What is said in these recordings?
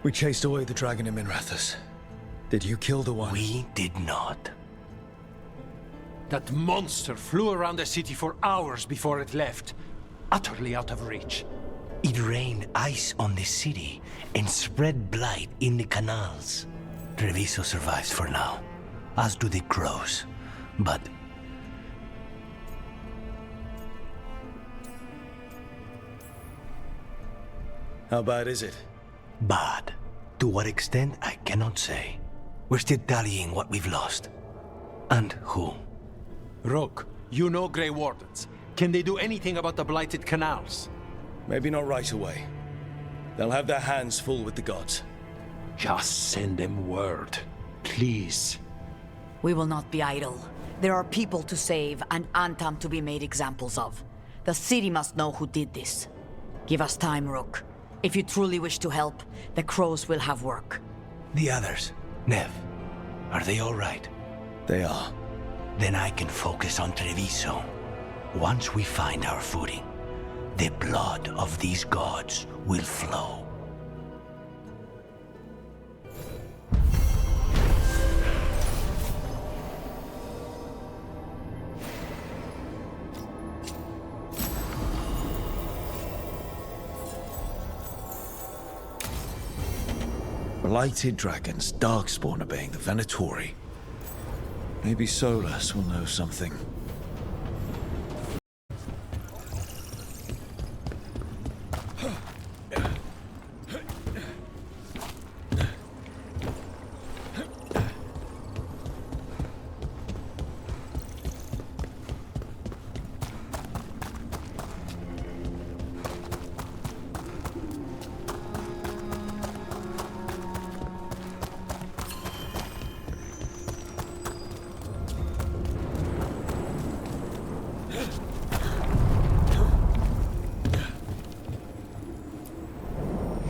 We chased away the dragon in Minrathous. Did you kill the one? We did not. That monster flew around the city for hours before it left, utterly out of reach. It rained ice on the city and spread blight in the canals. Treviso survives for now, as do the crows. But how bad is it? bad. To what extent, I cannot say. We're still tallying what we've lost. And who. Rook, you know Grey Wardens. Can they do anything about the blighted canals? Maybe not right away. They'll have their hands full with the gods. Just send them word, please. We will not be idle. There are people to save and Antam to be made examples of. The city must know who did this. Give us time, Rook. If you truly wish to help, the crows will have work. The others, Nev, are they all right? They are. Then I can focus on Treviso. Once we find our footing, the blood of these gods will flow. Blighted dragons, Darkspawn obeying the Venatori. Maybe Solus will know something.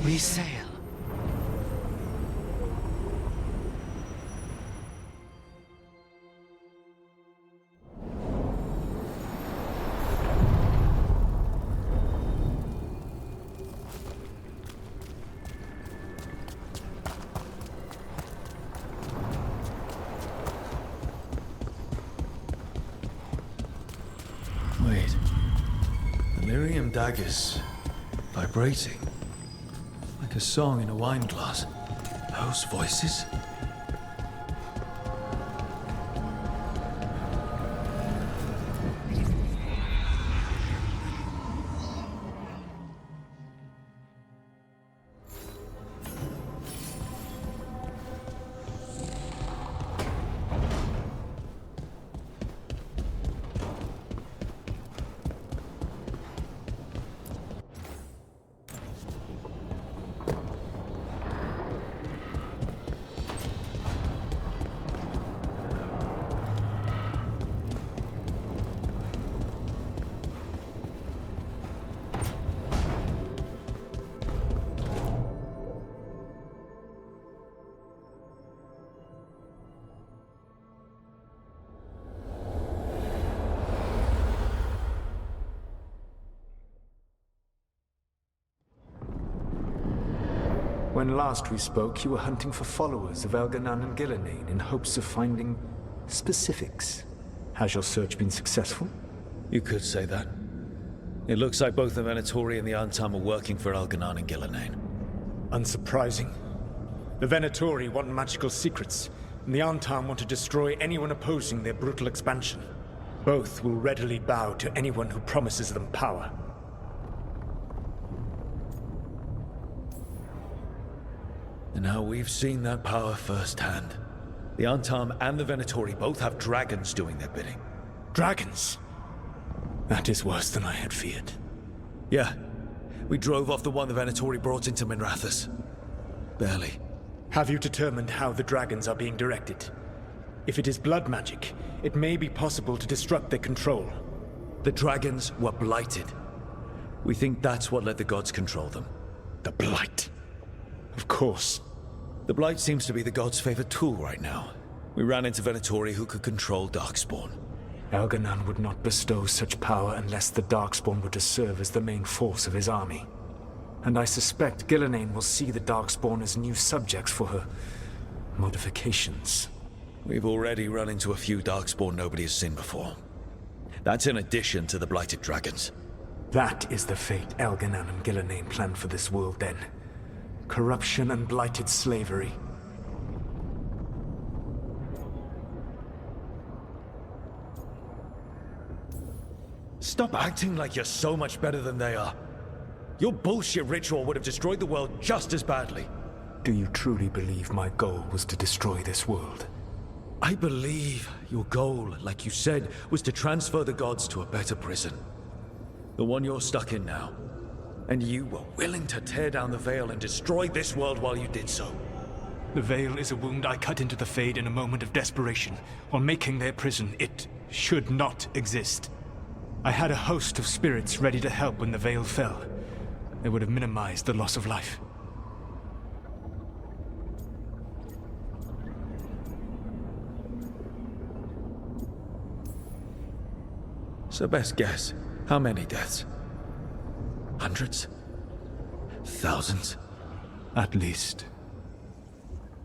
We sail. Wait. The lyrium daggers vibrating. Like a song in a wine glass. Those voices? When last we spoke, you were hunting for followers of Elganan and Gillenane in hopes of finding specifics. Has your search been successful? You could say that. It looks like both the Venatori and the Antam are working for Elganan and Gillenane. Unsurprising. The Venatori want magical secrets, and the Antam want to destroy anyone opposing their brutal expansion. Both will readily bow to anyone who promises them power. And now we've seen that power firsthand. The Antam and the Venatori both have dragons doing their bidding. Dragons? That is worse than I had feared. Yeah. We drove off the one the Venatori brought into Minrathous. Barely. Have you determined how the dragons are being directed? If it is blood magic, it may be possible to disrupt their control. The dragons were blighted. We think that's what let the gods control them. The Blight. Of course. The Blight seems to be the gods' favorite tool right now. We ran into Venatori who could control Darkspawn. Elganan would not bestow such power unless the Darkspawn were to serve as the main force of his army. And I suspect Gillenane will see the Darkspawn as new subjects for her modifications. We've already run into a few Darkspawn nobody has seen before. That's in addition to the Blighted Dragons. That is the fate Elganan and Gillenane planned for this world then. Corruption and blighted slavery. Stop acting like you're so much better than they are. Your bullshit ritual would have destroyed the world just as badly. Do you truly believe my goal was to destroy this world? I believe your goal, like you said, was to transfer the gods to a better prison. The one you're stuck in now. And you were willing to tear down the veil and destroy this world while you did so. The veil is a wound I cut into the Fade in a moment of desperation, while making their prison. It should not exist. I had a host of spirits ready to help when the veil fell. They would have minimized the loss of life. So best guess, how many deaths? Hundreds? Thousands? At least.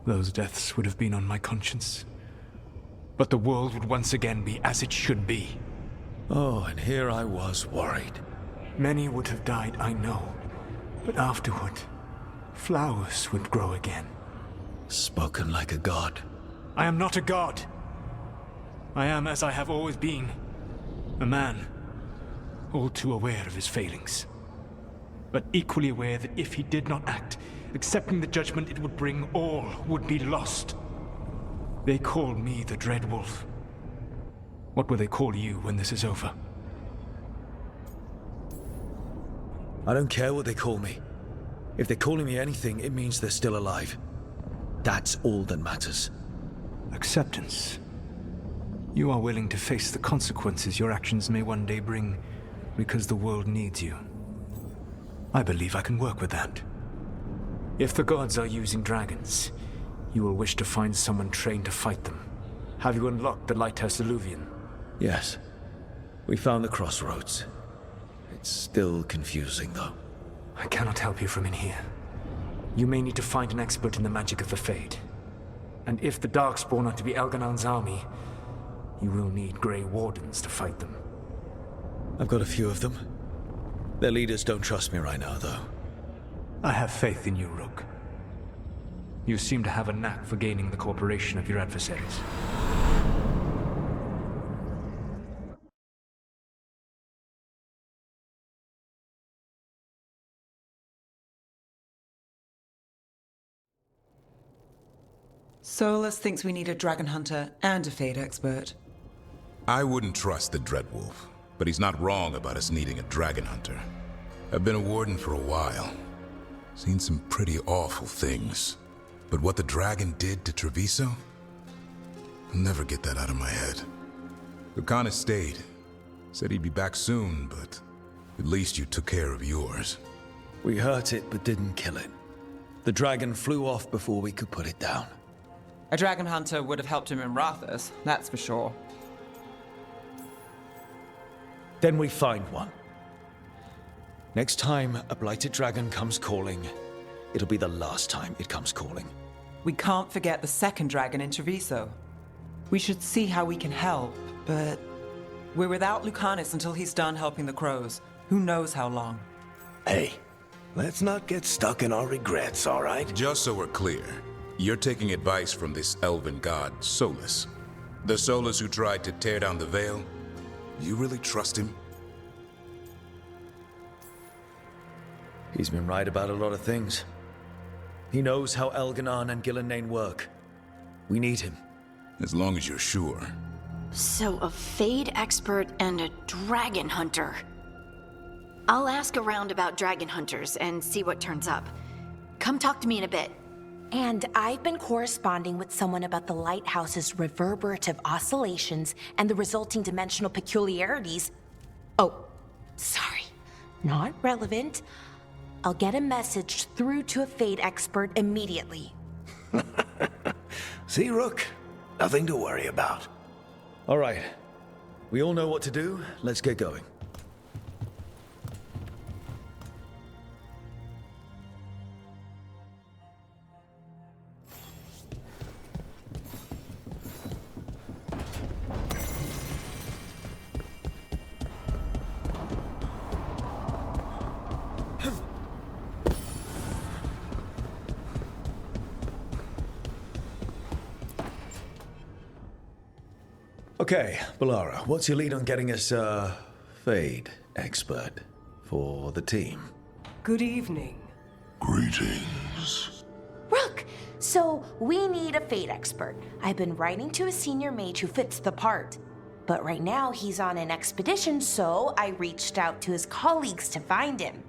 Those deaths would have been on my conscience. But the world would once again be as it should be. Oh, and here I was worried. Many would have died, I know. But afterward, flowers would grow again. Spoken like a god. I am not a god. I am as I have always been. A man. All too aware of his failings. But equally aware that if he did not act, accepting the judgment it would bring, all would be lost. They call me the Dread Wolf. What will they call you when this is over? I don't care what they call me. If they're calling me anything, it means they're still alive. That's all that matters. Acceptance. You are willing to face the consequences your actions may one day bring because the world needs you. I believe I can work with that. If the gods are using dragons, you will wish to find someone trained to fight them. Have you unlocked the Lighthouse Illuvian? Yes. We found the crossroads. It's still confusing, though. I cannot help you from in here. You may need to find an expert in the magic of the Fade. And if the Darkspawn are to be Elganan's army, you will need Grey Wardens to fight them. I've got a few of them. Their leaders don't trust me right now, though. I have faith in you, Rook. You seem to have a knack for gaining the cooperation of your adversaries. Solus thinks we need a dragon hunter and a Fade expert. I wouldn't trust the Dreadwolf, but he's not wrong about us needing a dragon hunter. I've been a warden for a while. Seen some pretty awful things. But what the dragon did to Treviso? I'll never get that out of my head. Lucanus stayed. Said he'd be back soon, but at least you took care of yours. We hurt it, but didn't kill it. The dragon flew off before we could put it down. A dragon hunter would have helped him in Rathus, that's for sure. Then we find one. Next time a blighted dragon comes calling, it'll be the last time it comes calling. We can't forget the second dragon in Treviso. We should see how we can help, but we're without Lucanus until he's done helping the crows. Who knows how long? Hey, let's not get stuck in our regrets, all right? Just so we're clear, you're taking advice from this elven god, Solus. The Solus who tried to tear down the veil? You really trust him? He's been right about a lot of things. He knows how Elganan and Gillenane work. We need him. As long as you're sure. So a Fade expert and a dragon hunter. I'll ask around about dragon hunters and see what turns up. Come talk to me in a bit. And I've been corresponding with someone about the lighthouse's reverberative oscillations and the resulting dimensional peculiarities. Oh, sorry. Not relevant. I'll get a message through to a Fade expert immediately. See, Rook? Nothing to worry about. All right. We all know what to do. Let's get going. Okay, Balara, what's your lead on getting us a Fade expert for the team? Good evening. Greetings. Rook, so we need a Fate expert. I've been writing to a senior mage who fits the part. But right now he's on an expedition, so I reached out to his colleagues to find him.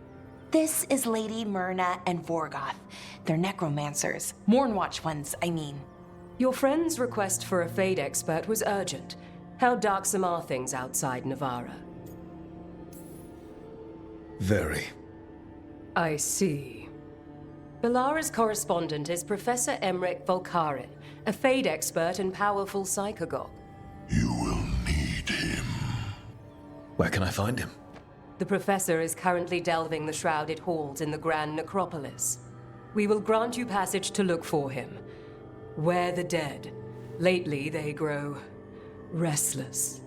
This is Lady Myrna and Vorgoth. They're necromancers. Mournwatch ones, I mean. Your friend's request for a Fade expert was urgent. How darksome are things outside Navarra? Very. I see. Balara's correspondent is Professor Emmerich Volkarin, a Fade expert and powerful psychagogue. You will need him. Where can I find him? The professor is currently delving the shrouded halls in the Grand Necropolis. We will grant you passage to look for him. Where the dead. Lately they grow restless.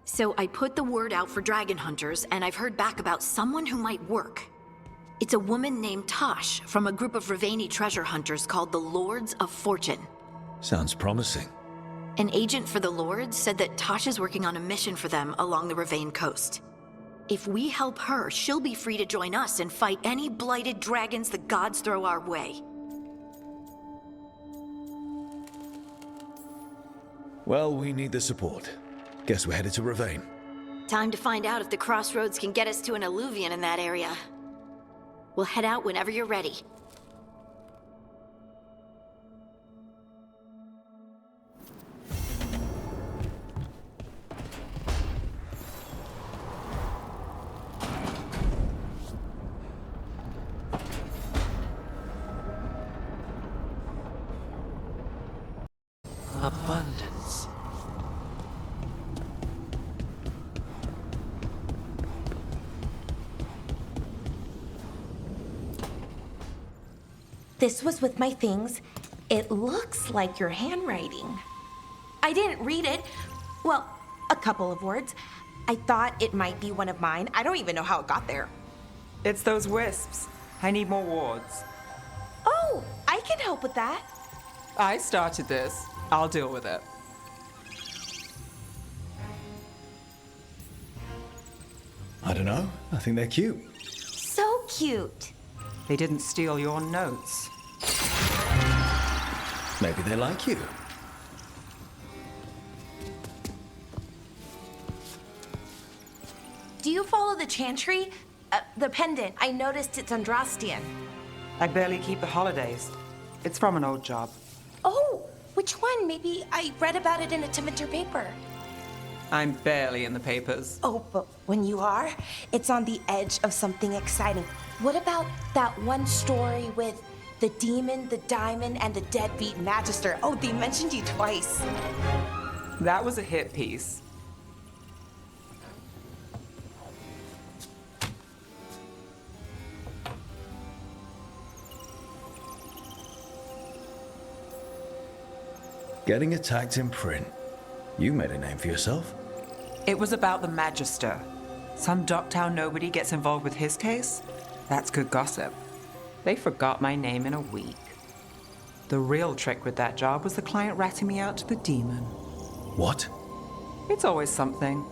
So I put the word out for dragon hunters, and I've heard back about someone who might work. It's a woman named Tosh from a group of Ravani treasure hunters called the Lords of Fortune. Sounds promising. An agent for the Lords said that Tosh is working on a mission for them along the Ravane coast. If we help her, she'll be free to join us and fight any blighted dragons the gods throw our way. Well, we need the support. Guess we're headed to Ravane. Time to find out if the crossroads can get us to an alluvion in that area. We'll head out whenever you're ready. Abundance. This was with my things. It looks like your handwriting. I didn't read it. Well, a couple of words. I thought it might be one of mine. I don't even know how it got there. It's those wisps. I need more wards. Oh, I can help with that. I started this. I'll deal with it. I don't know. I think they're cute. So cute. They didn't steal your notes. Maybe they like you. Do you follow the chantry? The pendant. I noticed it's Andrastian. I barely keep the holidays. It's from an old job. Oh, which one? Maybe I read about it in a Timidor paper. I'm barely in the papers. Oh, but when you are, it's on the edge of something exciting. What about that one story with the demon, the diamond, and the deadbeat magister? Oh, they mentioned you twice. That was a hit piece. Getting attacked in print. You made a name for yourself. It was about the Magister. Some Docktown nobody gets involved with his case? That's good gossip. They forgot my name in a week. The real trick with that job was the client ratting me out to the demon. What? It's always something.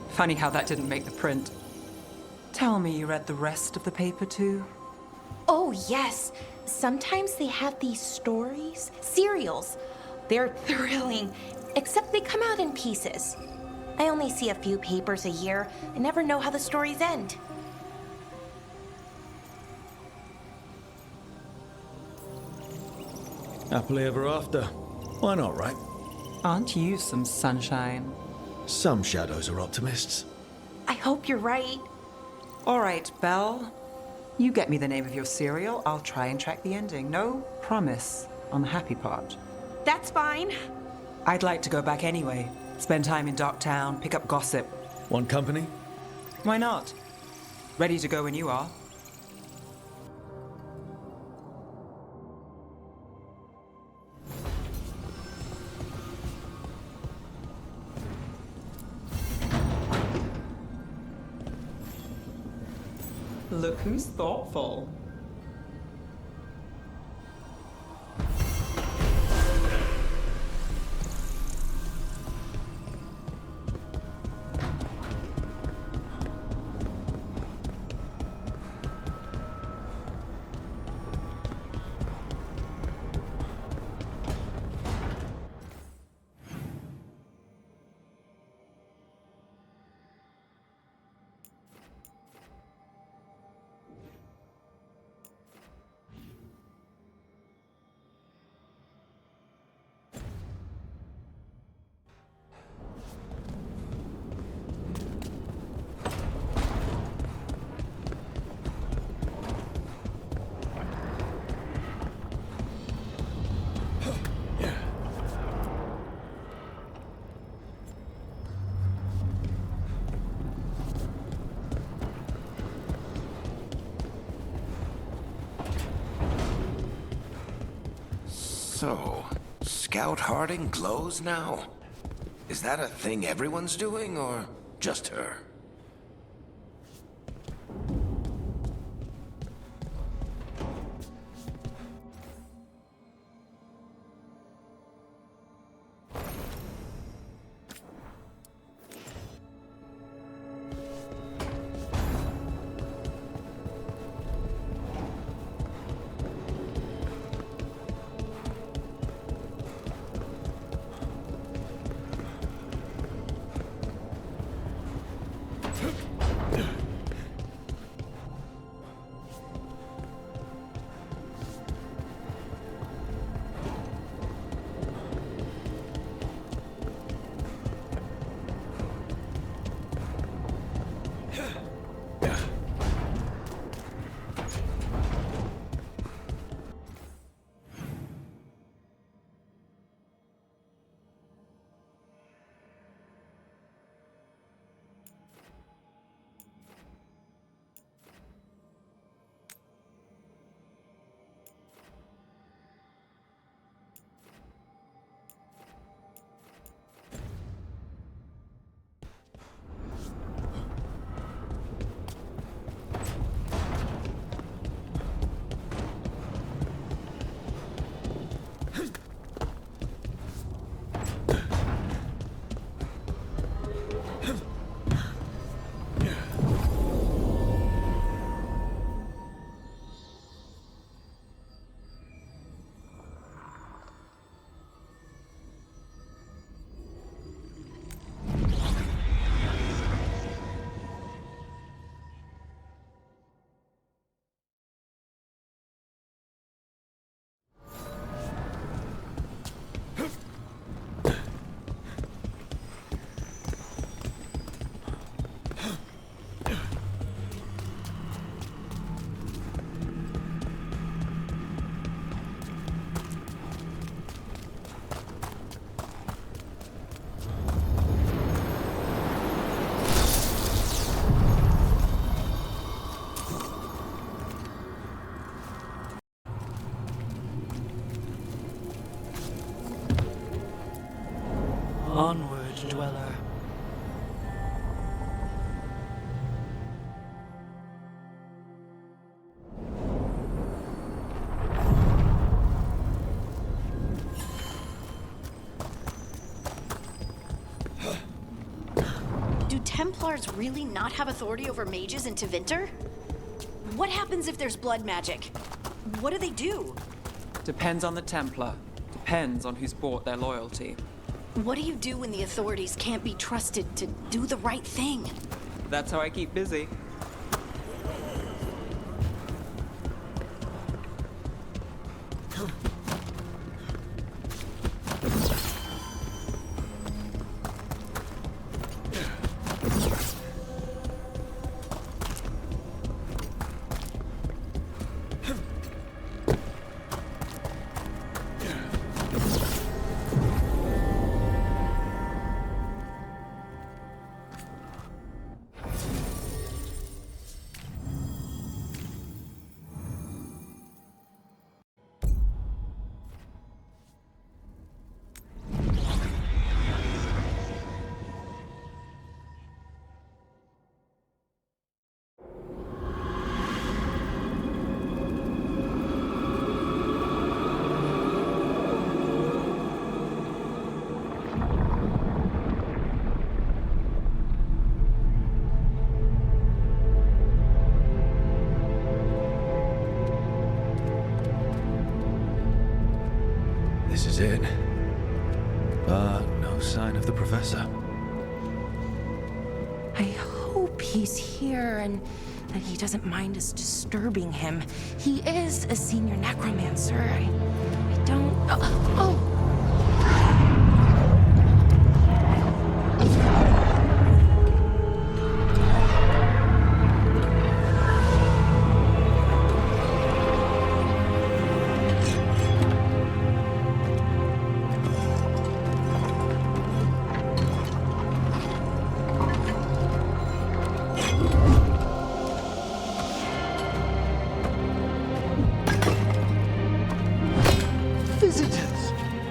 Funny how that didn't make the print. Tell me you read the rest of the paper too? Oh, yes. Sometimes they have these stories, serials. They're thrilling, except they come out in pieces. I only see a few papers a year. I never know how the stories end. Happily ever after. Why not, right? Aren't you some sunshine? Some shadows are optimists. I hope you're right. All right, Belle. You get me the name of your serial, I'll try and track the ending. No promise. on the happy part. That's fine. I'd like to go back anyway. Spend time in Docktown, pick up gossip. Want company? Why not? Ready to go when you are. Look who's thoughtful. So, Scout Harding glows now? Is that a thing everyone's doing, or just her? Onward, dweller. Do Templars really not have authority over mages in Tevinter? What happens if there's blood magic? What do they do? Depends on the Templar. Depends on who's bought their loyalty. What do you do when the authorities can't be trusted to do the right thing? That's how I keep busy. this is it. But no sign of the professor. I hope he's here and that he doesn't mind us disturbing him. He is a senior necromancer. I don't... Oh!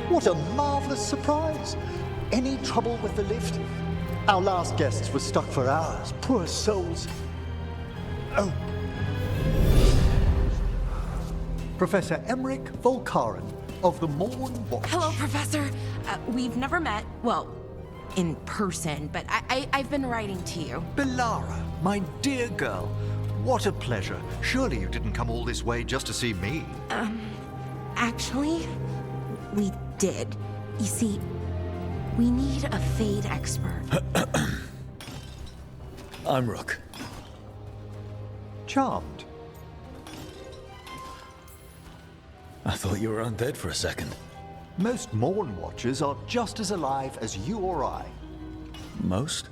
What a marvelous surprise! Any trouble with the lift? Our last guests were stuck for hours. Poor souls. Oh. Professor Emmerich Volkaren of the Morn Watch. Hello, Professor. We've never met, well, in person, but I've been writing to you. Belara, my dear girl. What a pleasure. Surely you didn't come all this way just to see me. Actually, we did. You see, we need a Fade expert. I'm Rook. Charmed. I thought you were undead for a second. Most Morn Watchers are just as alive as you or I. Most?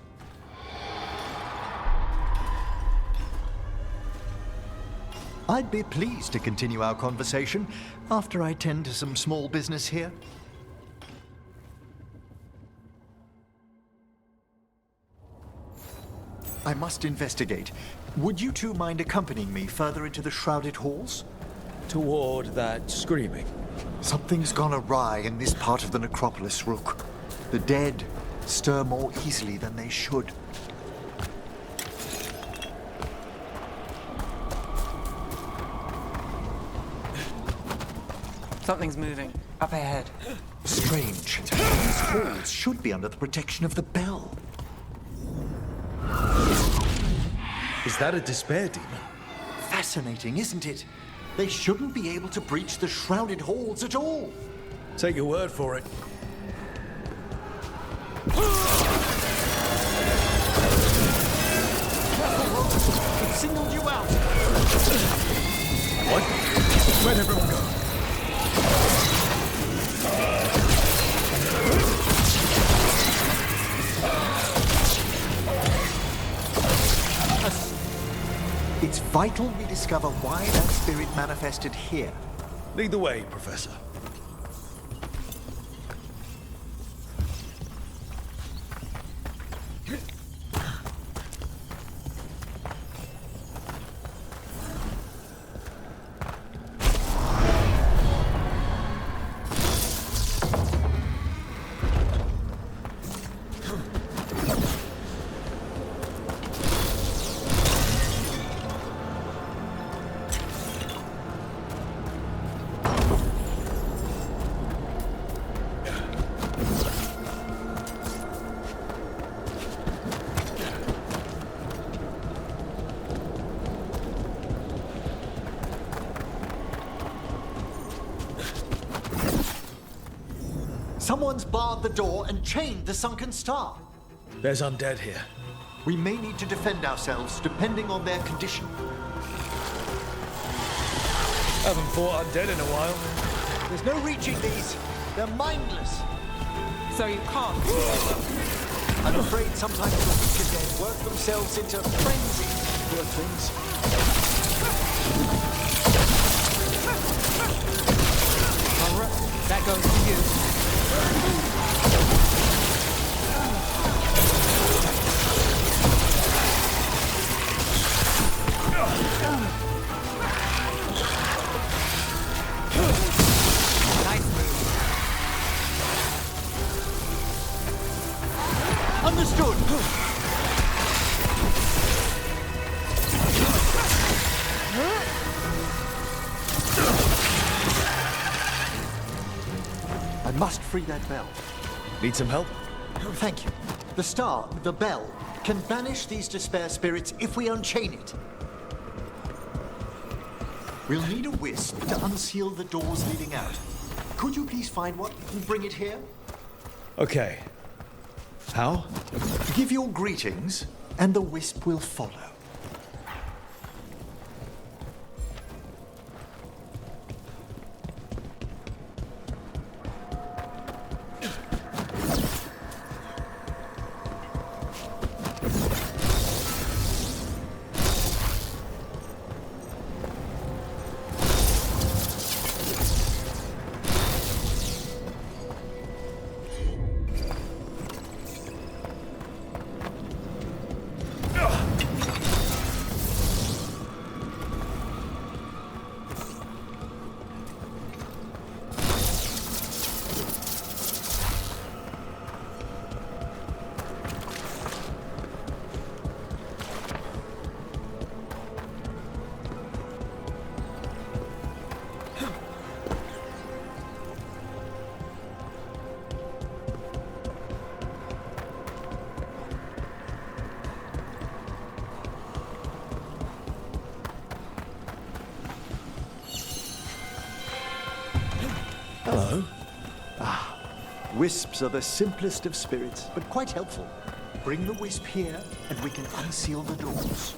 I'd be pleased to continue our conversation after I tend to some small business here. I must investigate. Would you two mind accompanying me further into the shrouded halls? Toward that screaming. Something's gone awry in this part of the necropolis, Rook. The dead stir more easily than they should. Something's moving. Up ahead. Strange. These halls should be under the protection of the bell. Is that a despair demon? Fascinating, isn't it? They shouldn't be able to breach the shrouded halls at all. Take your word for it. It singled you out. What? Where'd everyone go? It's vital we discover why that spirit manifested here. Lead the way, Professor. Someone's barred the door and chained the sunken star. There's undead here. We may need to defend ourselves depending on their condition. Haven't fought undead in a while. There's no reaching these. They're mindless. So you can't. I'm afraid sometimes the weak and dead work themselves into frenzy. Poor things. All right, that goes to you. Nice move. Understood. I must free that bell. Need some help? Thank you. The star, the bell, can banish these despair spirits if we unchain it. We'll need a wisp to unseal the doors leading out. Could you please find one and bring it here? Okay. How? Give your greetings, and the wisp will follow. Hello. Wisps are the simplest of spirits, but quite helpful. Bring the wisp here, and we can unseal the doors.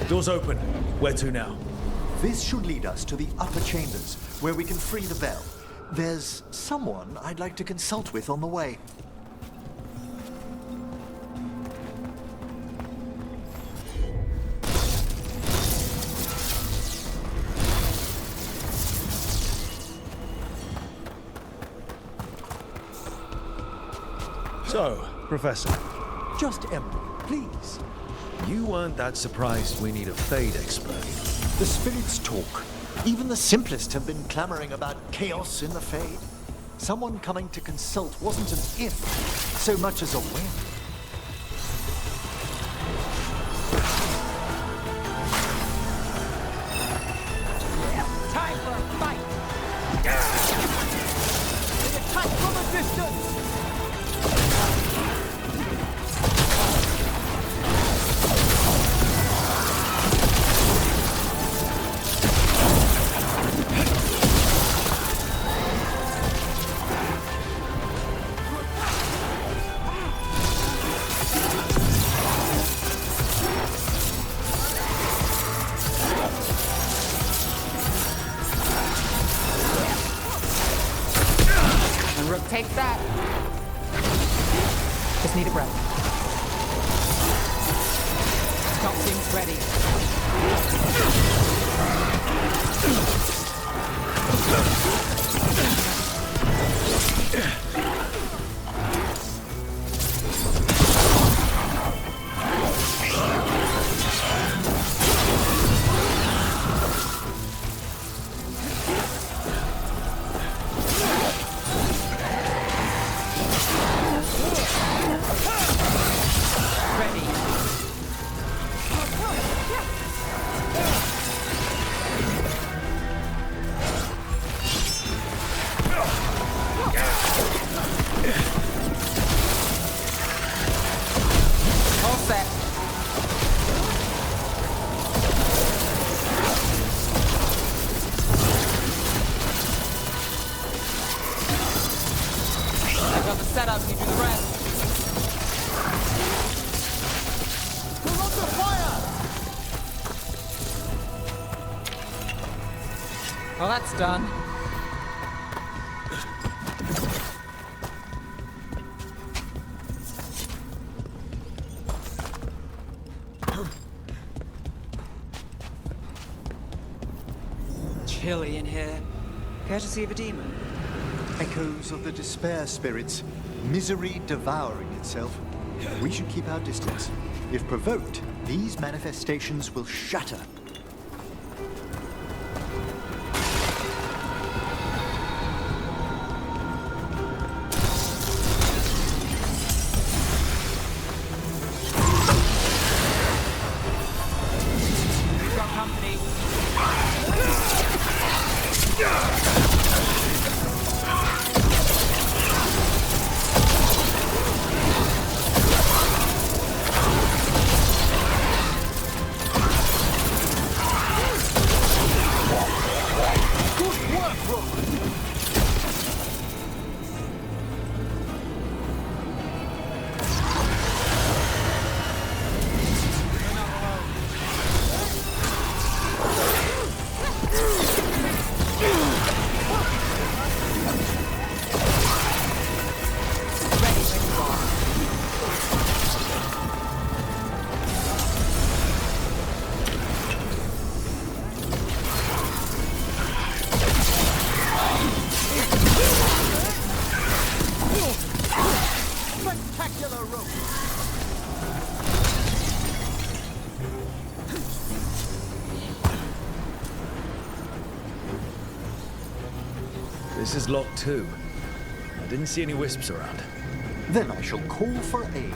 Door's open. Where to now? This should lead us to the upper chambers, where we can free the bell. There's someone I'd like to consult with on the way. So, Professor, Just Emerald, please. you weren't that surprised we need a Fade expert. The spirits talk. Even the simplest have been clamoring about chaos in the Fade. Someone coming to consult wasn't an if, so much as a when. Time for a fight! An attack from a distance! Take that. Just need a breath. Stop things ready. Setup, you do the rest. We're under fire! Well, that's done. Chilly in here. Courtesy of a demon. Echoes of the despair spirits, misery devouring itself. We should keep our distance. If provoked, these manifestations will shatter. We've got company. This is locked too. I didn't see any wisps around. Then I shall call for aid.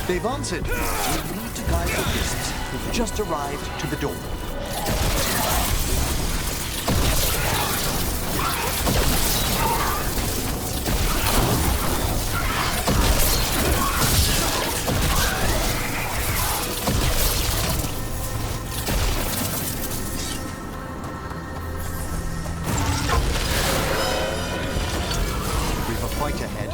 They've answered. We need to guide the wisps who've just arrived to the door. We've a fight ahead.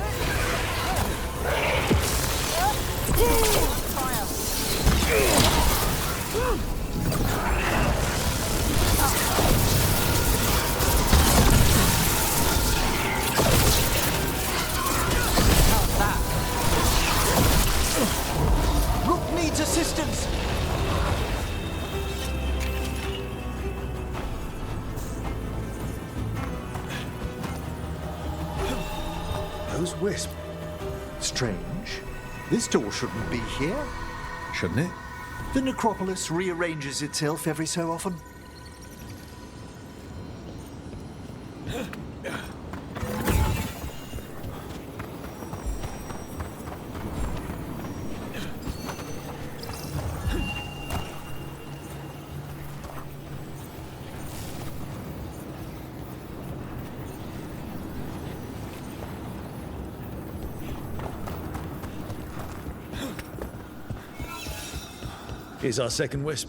Rook needs assistance! Those wisps. Strange. This door shouldn't be here. Shouldn't it? The necropolis rearranges itself every so often. Here's our second wisp.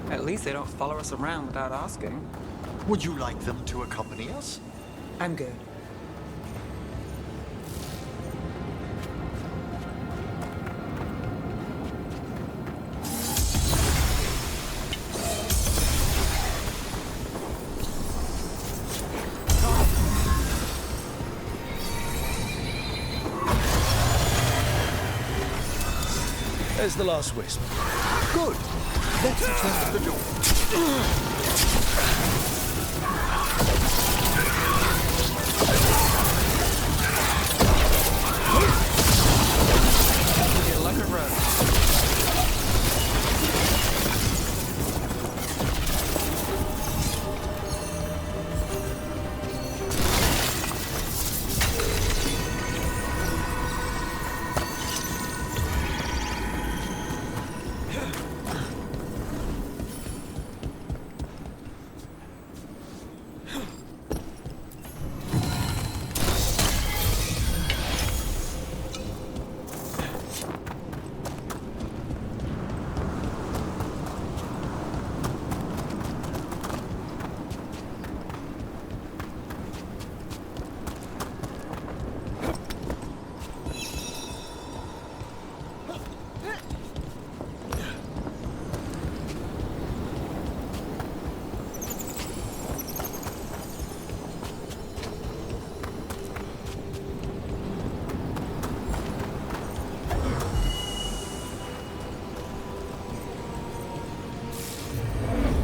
At least they don't follow us around without asking. Would you like them to accompany us? I'm good. There's the last wisp. Good. Let's return to the door. Get like a road.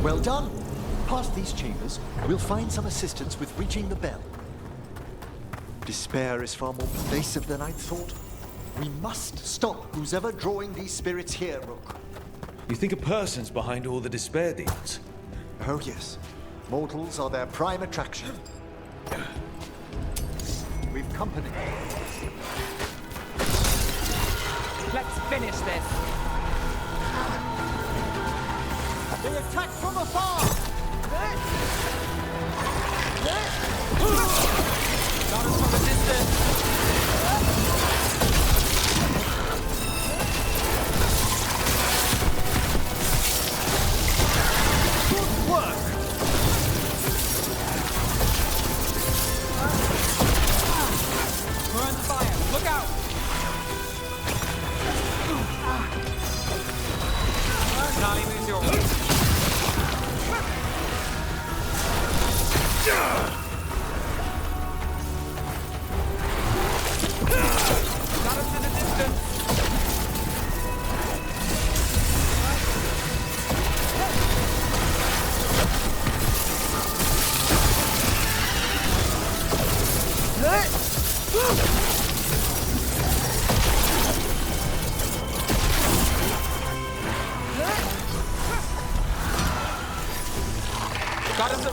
Well done. Past these chambers, we'll find some assistance with reaching the bell. Despair is far more pervasive than I'd thought. We must stop who's ever drawing these spirits here, Rook. You think a person's behind all the despair demons? Oh yes. Mortals are their prime attraction. We've company. Let's finish this. They attack from afar! Got us from a distance! Good work! We're under fire! Look out! Nolly moves your way.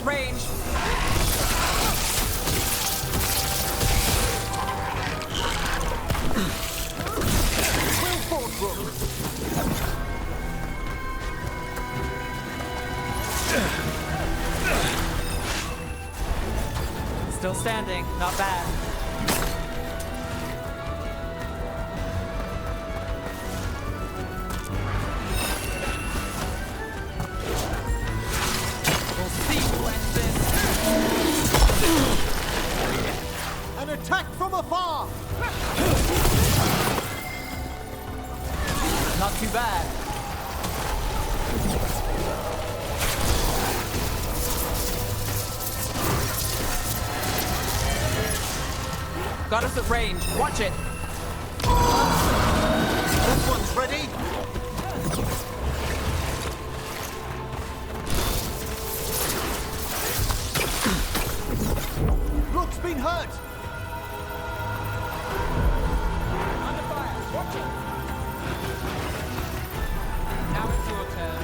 at range. Still standing, not bad. We'll see who ends this. An attack from afar! Not too bad. Got us at range. Watch it. This one's ready. Rook's been hurt. Under fire. Watch it. Now it's your turn.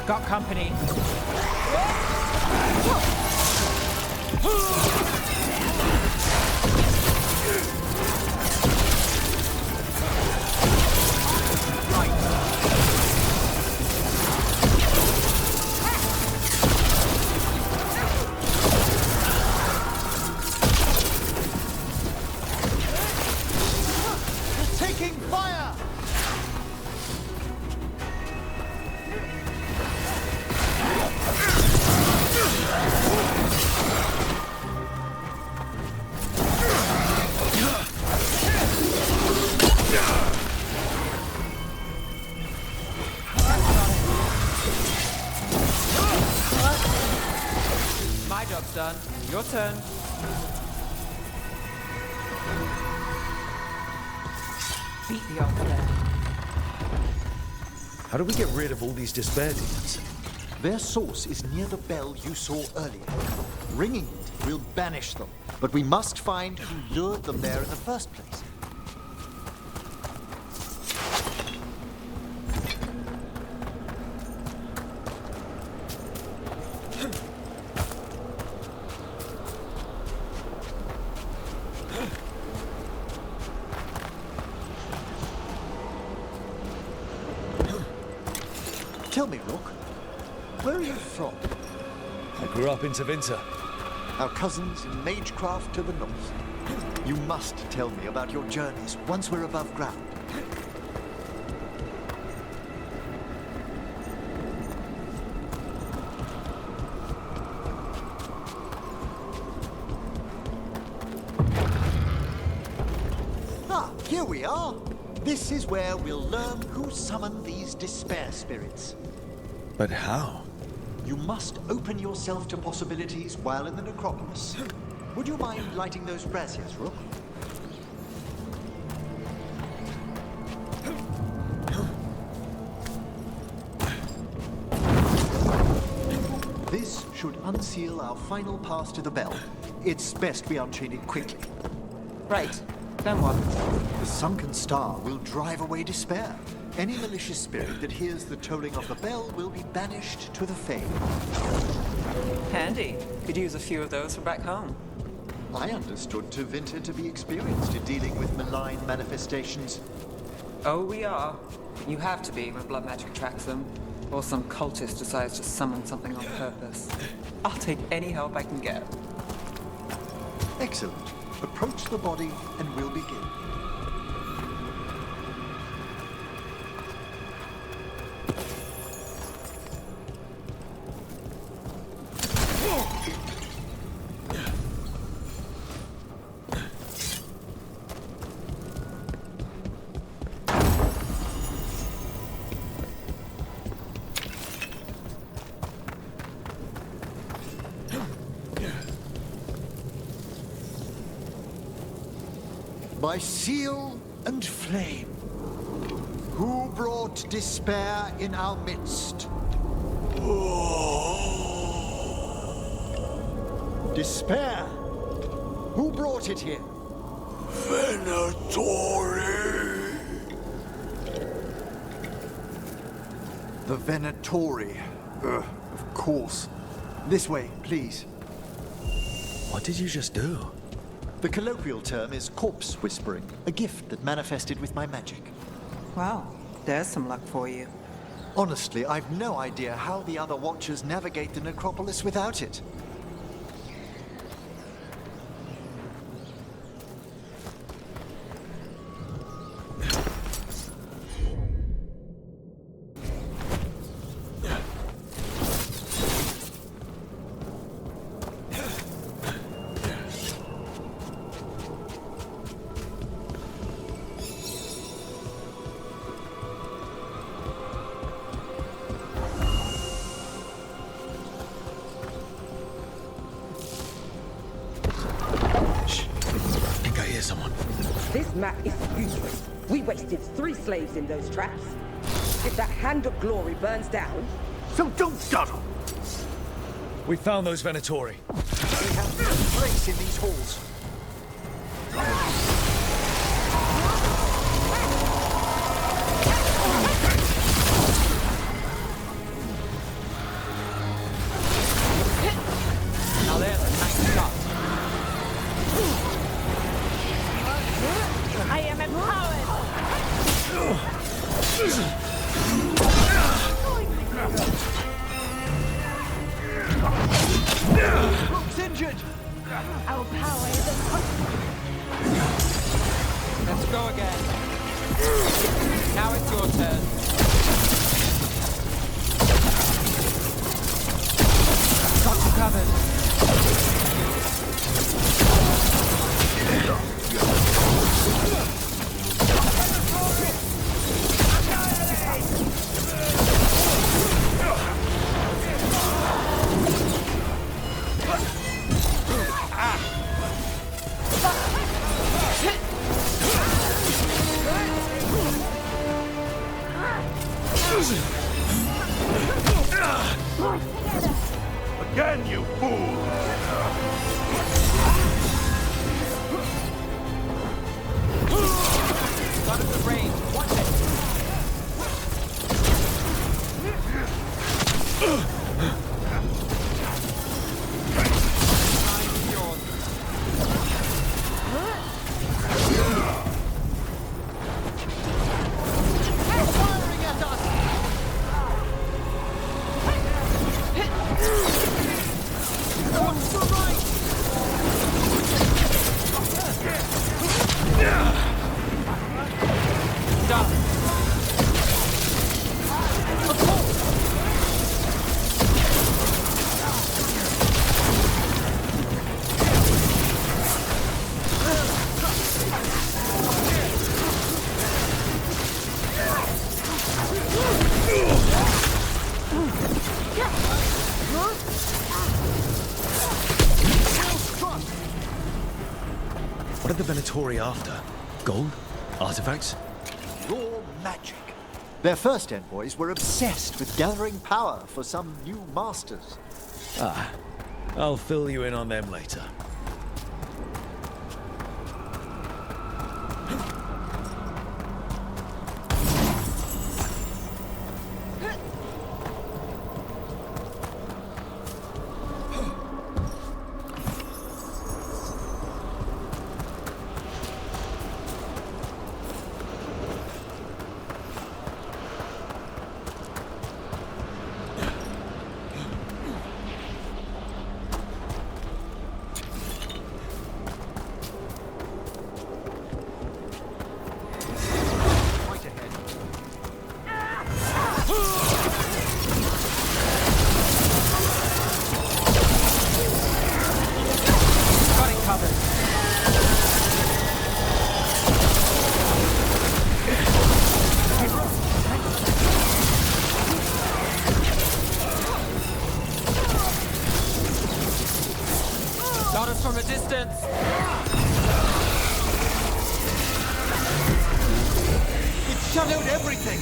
Got company. It's taking fire! My job's done. Your turn. Beat the odds there. How do we get rid of all these despair demons? Their source is near the bell you saw earlier. Ringing it will banish them, but we must find who lured them there in the first place. Tell me, Rook, where are you from? I grew up in Tevinter. Our cousins in Magecraft to the north. You must tell me about your journeys once we're above ground. Ah, here we are. This is where we'll learn who summoned these despair spirits. But how? You must open yourself to possibilities while in the necropolis. Would you mind lighting those braziers, Rook? This should unseal our final pass to the bell. It's best we unchain it quickly. Right. Then what? The sunken star will drive away despair. Any malicious spirit that hears the tolling of the bell will be banished to the Fae. Handy. Could use a few of those for back home. I understood Tevinter to be experienced in dealing with malign manifestations. Oh, we are. You have to be when blood magic tracks them. Or some cultist decides to summon something on purpose. I'll take any help I can get. Excellent. Approach the body and we'll begin. By seal and flame, who brought despair in our midst? Despair? Who brought it here? Venatori! The Venatori. Ugh, of course. This way, please. What did you just do? The colloquial term is corpse whispering, a gift that manifested with my magic. Well, there's some luck for you. Honestly, I've no idea how the other Watchers navigate the necropolis without it. This map is useless. We wasted 3 slaves in those traps. If that Hand of Glory burns down... So don't dawdle! We found those Venatori. We have no place in these halls. Now there's a nice shot. I am empowered! Rook's injured! Our power is Let's go again. Now it's your turn. Got you covered. Again, you fool! Got it to range. Watch it. What are the Venatori after? Gold? Artifacts? Raw magic. Their first envoys were obsessed with gathering power for some new masters. Ah, I'll fill you in on them later. Got us from a distance. It shadowed everything!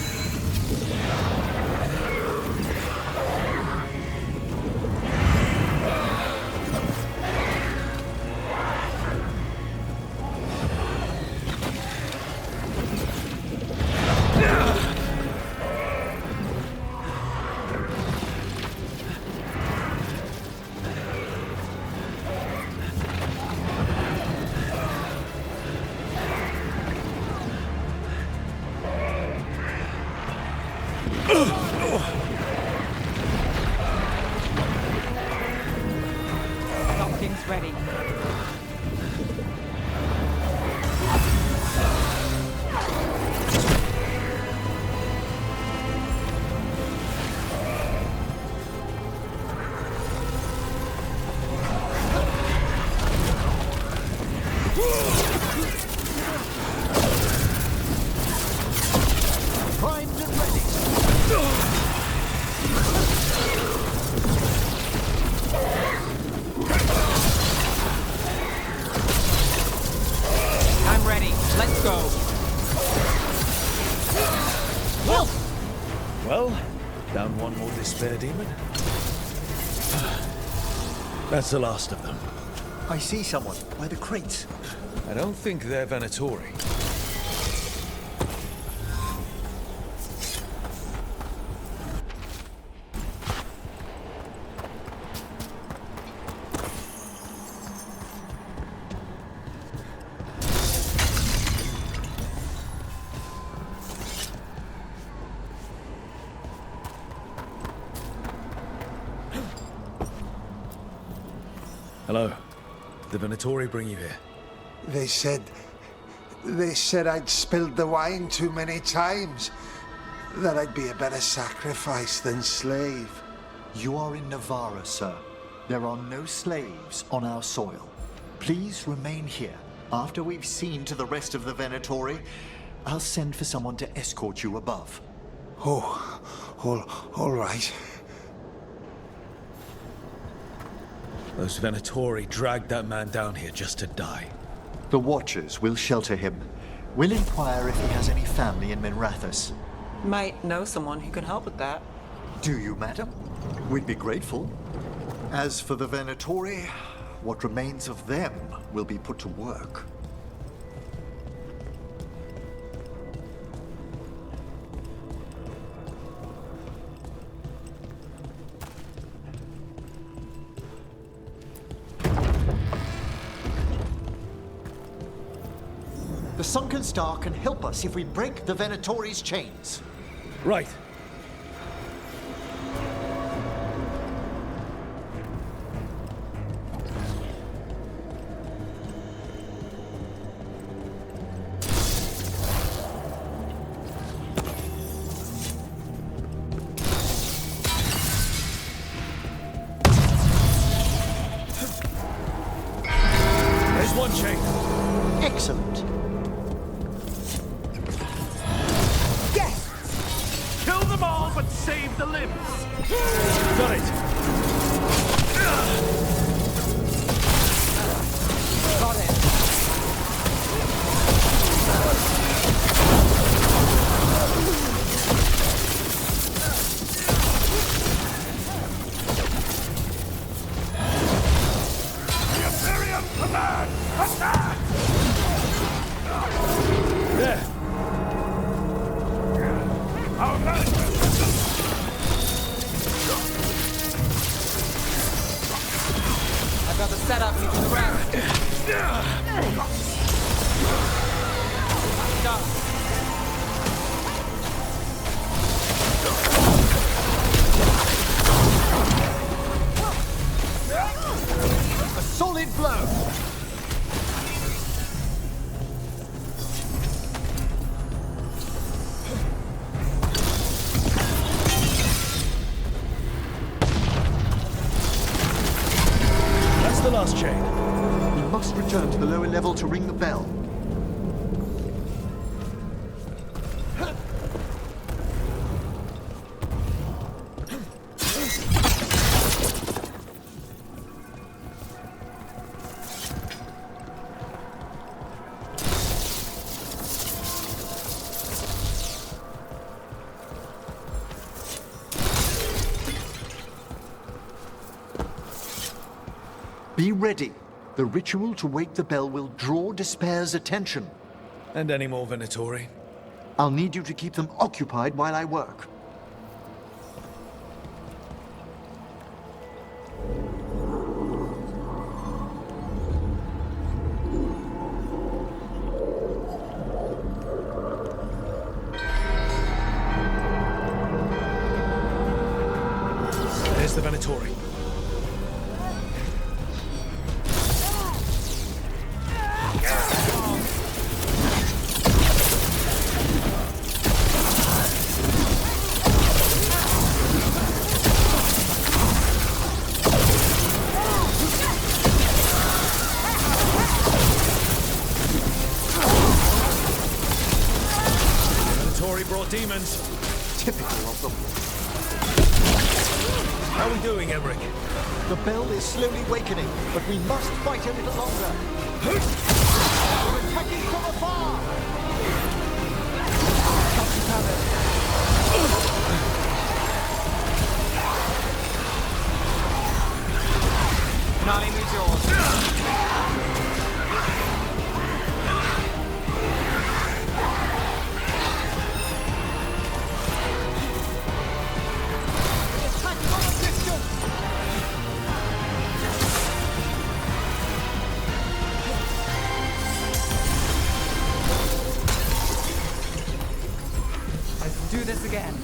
despair demon? That's the last of them. I see someone by the crates. I don't think they're Venatori. Hello. Did the Venatori bring you here? They said I'd spilled the wine too many times. That I'd be a better sacrifice than slave. You are in Navarra, sir. There are no slaves on our soil. Please remain here. After we've seen to the rest of the Venatori, I'll send for someone to escort you above. Oh, all right. Those Venatori dragged that man down here just to die. The Watchers will shelter him. We'll inquire if he has any family in Minrathous. Might know someone who can help with that. Do you, madam? We'd be grateful. As for the Venatori, what remains of them will be put to work. The Sunken Star can help us if we break the Venatori's chains. Right. There's one chain. Excellent. Kill them all, but save the limbs! Got it. Got it. The Imperium command! Attack! There. Our management! I've got the setup you can grab. Stop. A solid blow. That's the last chain. We must return to the lower level to ring the bell. Be ready. The ritual to wake the bell will draw Despair's attention. And any more Venatori? I'll need you to keep them occupied while I work. There's the Venatori. Venatori brought demons. Typical of them. How are we doing, Emmerich? The bell is slowly wakening, but we must fight a little longer. We're attacking from afar! Nolly me George. Let's do this again.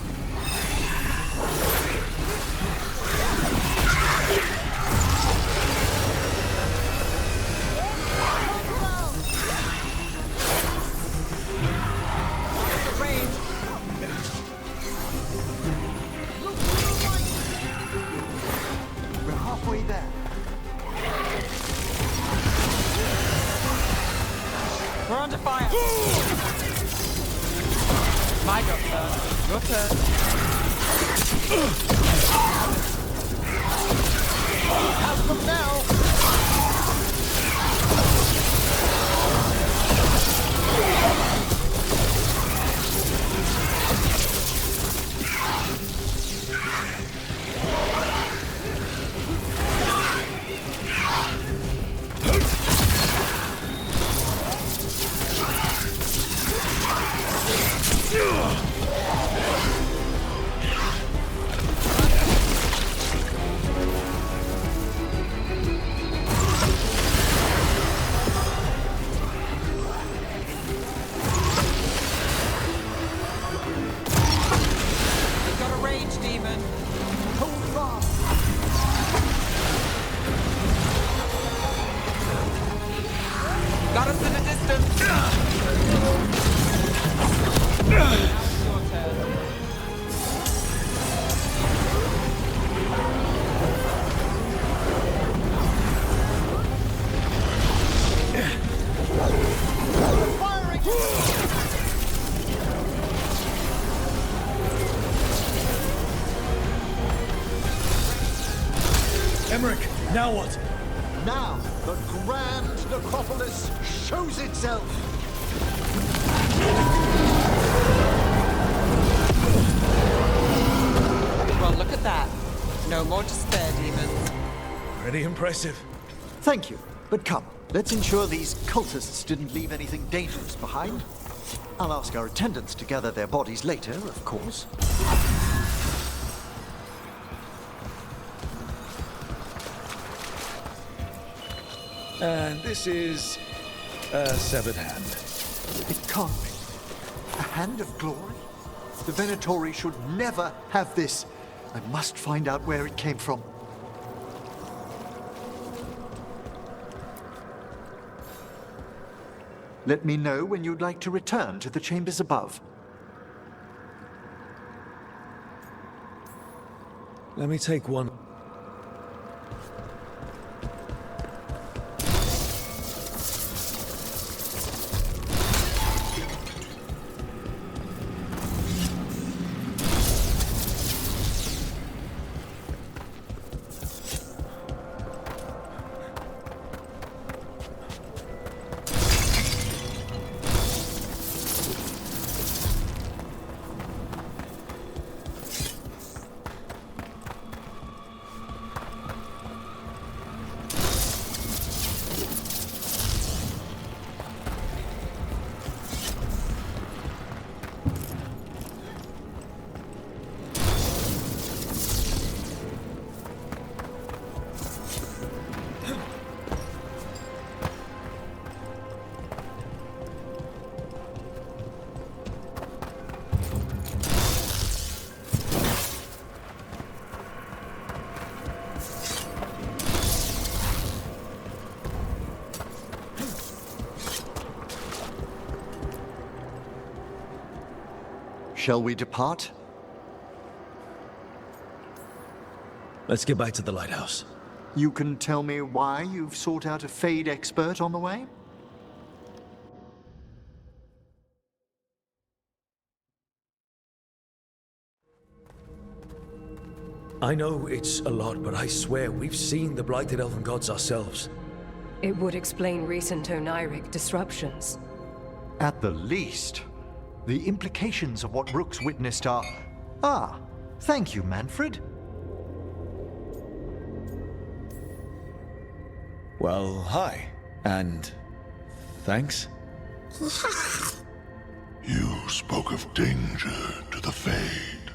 We're halfway there. We're under fire. My go, sir. Your turn. Have them now! We've got a rage demon. Hold fast! Got us in the distance. Now it's your turn. Emmerich, now what? Now, the grand necropolis shows itself! Well, look at that. No more despair, demons. Pretty impressive. Thank you, but come, let's ensure these cultists didn't leave anything dangerous behind. I'll ask our attendants to gather their bodies later, of course. And this is a severed hand. It can't be. A hand of glory? The Venatori should never have this. I must find out where it came from. Let me know when you'd like to return to the chambers above. Let me take one. Shall we depart? Let's get back to the lighthouse. You can tell me why you've sought out a Fade expert on the way? I know it's a lot, but I swear we've seen the blighted elven gods ourselves. It would explain recent Oniric disruptions. At the least. The implications of what Rook's witnessed are... Ah, thank you, Manfred. Well, hi. And thanks. You spoke of danger to the Fade.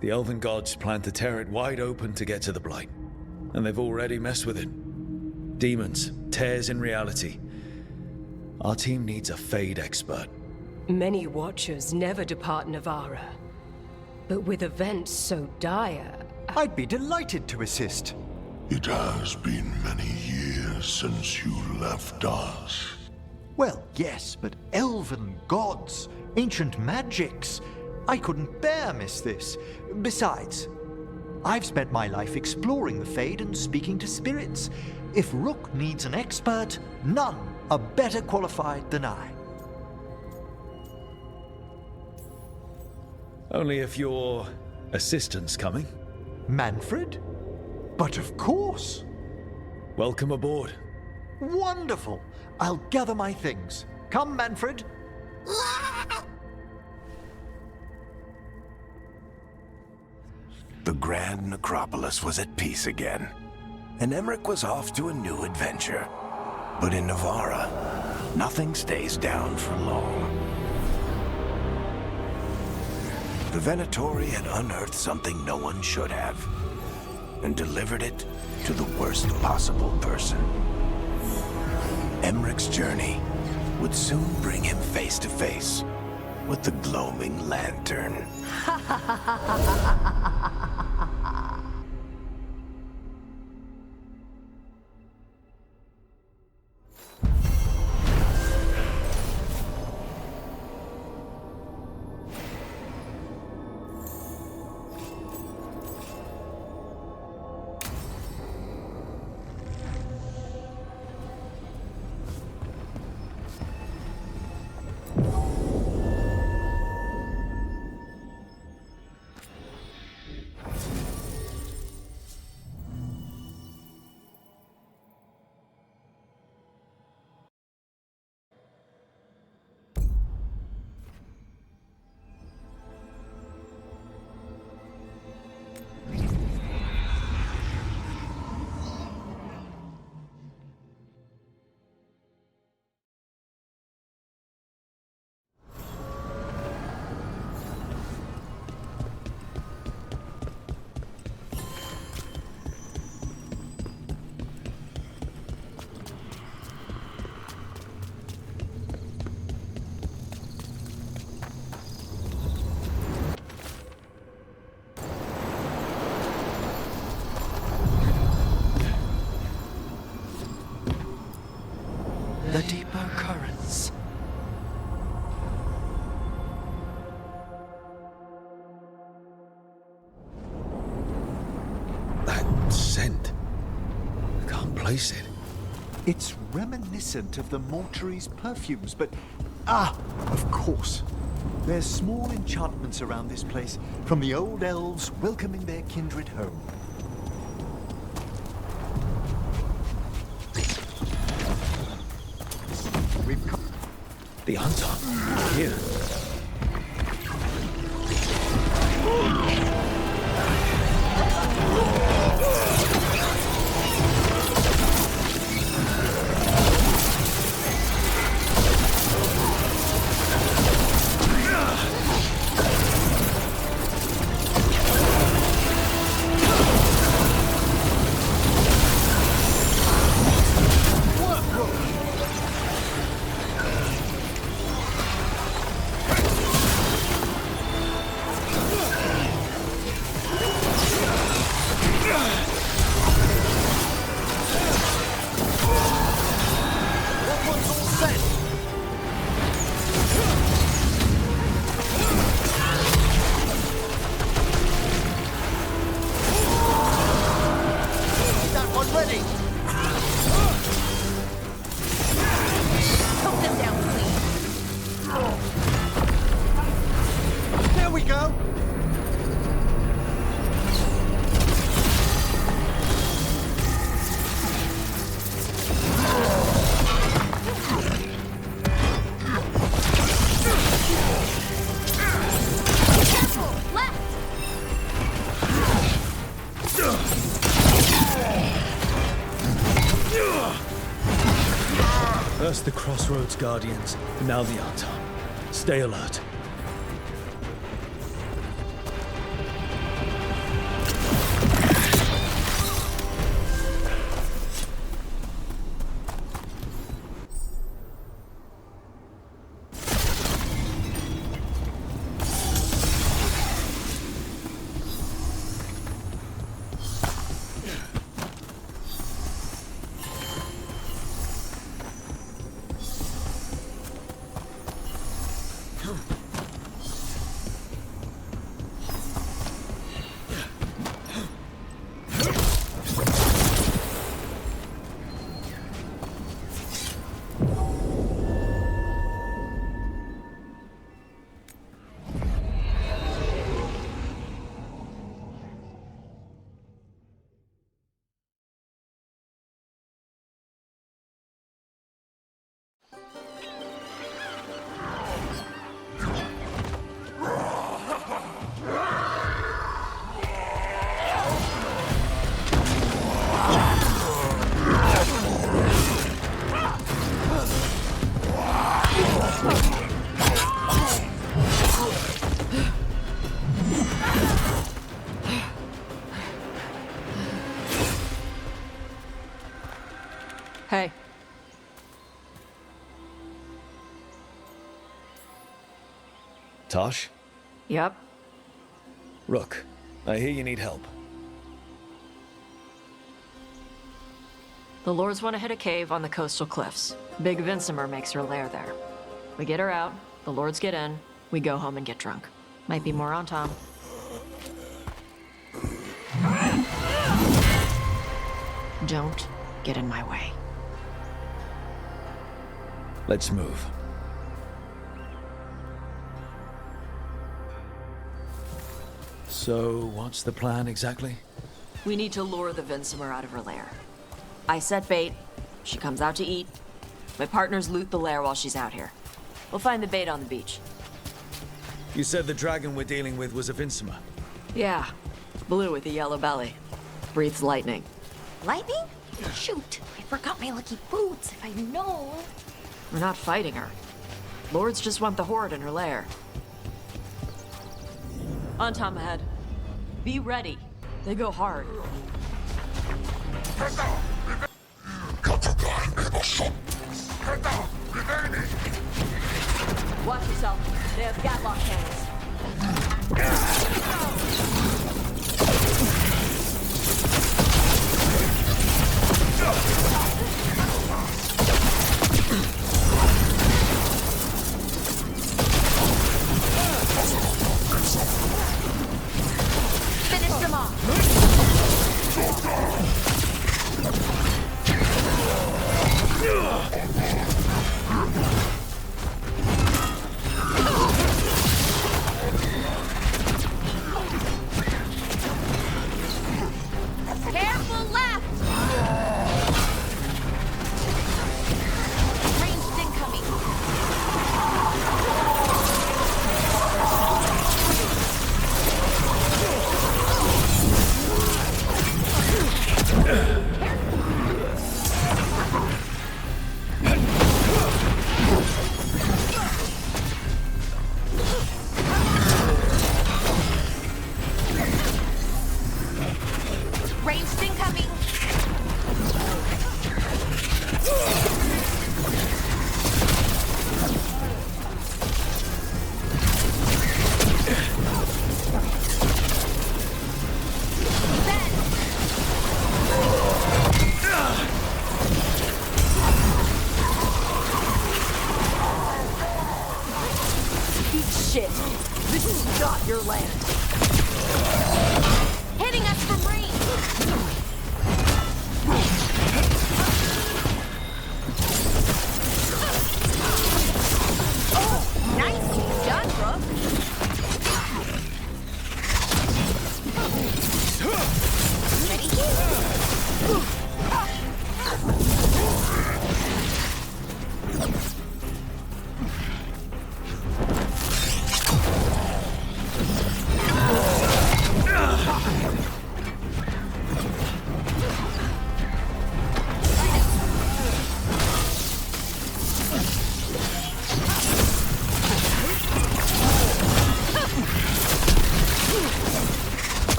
The Elven Gods plan to tear it wide open to get to the Blight. And they've already messed with it. Demons, tears in reality. Our team needs a Fade expert. Many Watchers never depart Navarra. But with events so dire... I'd be delighted to assist. It has been many years since you left us. Well, yes, but elven gods, ancient magics. I couldn't bear miss this. Besides, I've spent my life exploring the Fade and speaking to spirits. If Rook needs an expert, none are better qualified than I. Only if your assistant's coming. Manfred? But of course. Welcome aboard. Wonderful. I'll gather my things. Come, Manfred. The Grand Necropolis was at peace again, and Emmerich was off to a new adventure. But in Navarra, nothing stays down for long. The Venatori had unearthed something no one should have, and delivered it to the worst possible person. Emmerich's journey would soon bring him face to face with the glowing lantern. The deeper currents. That scent. I can't place it. It's reminiscent of the mortuary's perfumes, but... Ah, of course. There's small enchantments around this place, from the old elves welcoming their kindred home. We've come... The Anton. Here. First the Crossroads Guardians, and now the Artar. Stay alert. Hey. Tosh? Yep. Rook, I hear you need help. The Lords want to hit a cave on the coastal cliffs. Big Vincimer makes her lair there. We get her out, the Lords get in, we go home and get drunk. Might be more on Tom. Don't get in my way. Let's move. So, what's the plan exactly? We need to lure the Vincimer out of her lair. I set bait, she comes out to eat. My partners loot the lair while she's out here. We'll find the bait on the beach. You said the dragon we're dealing with was a Vincimer. Yeah, blue with a yellow belly. Breathes lightning. Lightning? Shoot, I forgot my lucky boots. If I'd known. We're not fighting her. Lords just want the horde in her lair. On Tom ahead. Be ready. They go hard. Watch yourself. They have gatlock cannons. Finish them off.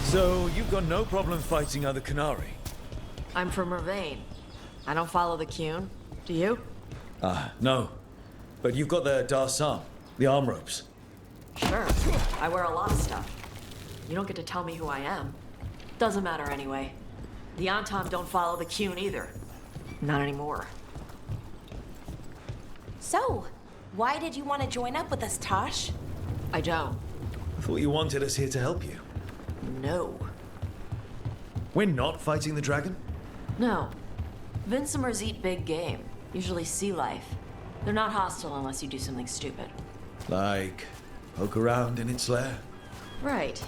So, you've got no problem fighting other Canary? I'm from Ravain. I don't follow the Qun. Do you? No. But you've got the Darsam, the arm ropes. Sure. I wear a lot of stuff. You don't get to tell me who I am. Doesn't matter anyway. The Antam don't follow the Qun either. Not anymore. So, why did you want to join up with us, Tosh? I don't. I thought you wanted us here to help you. No. We're not fighting the dragon? No. Vincimers eat big game, usually sea life. They're not hostile unless you do something stupid. Like, poke around in its lair? Right.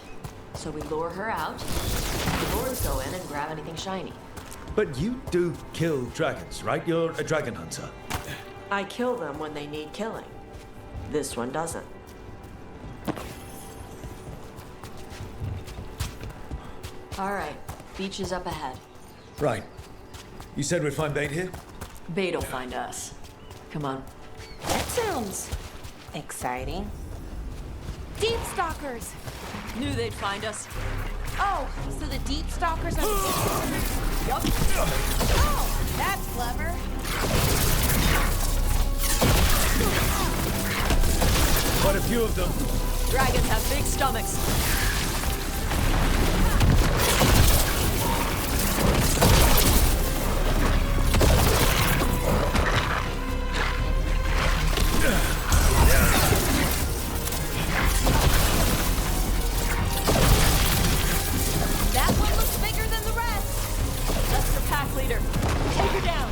So we lure her out, the lords go in and grab anything shiny. But you do kill dragons, right? You're a dragon hunter. I kill them when they need killing. This one doesn't. All right, beach is up ahead. Right. You said we'd find bait here? Bait'll find us. Come on. That sounds exciting. Deep Stalkers! Knew they'd find us. Oh, so the Deep Stalkers are the... Yup. Oh, that's clever. Quite a few of them. Dragons have big stomachs. That one looks bigger than the rest. That's the pack leader. Take her down.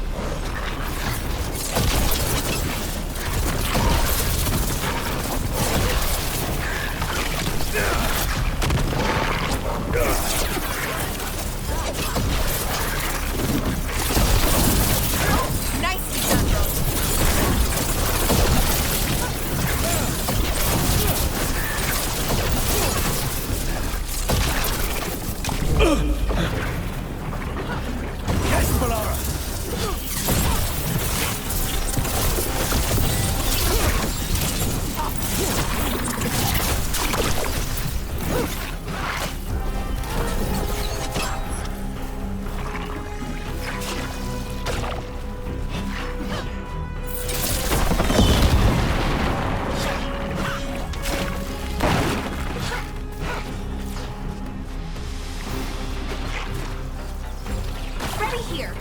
Nicely done, Rose. Yes, Valara! Ready here.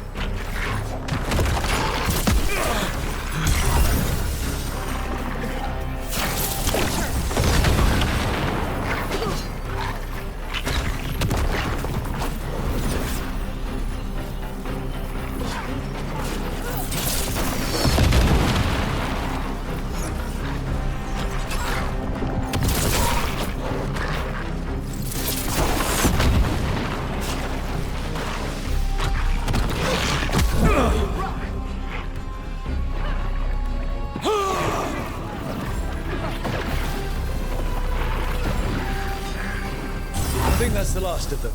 I think that's the last of them.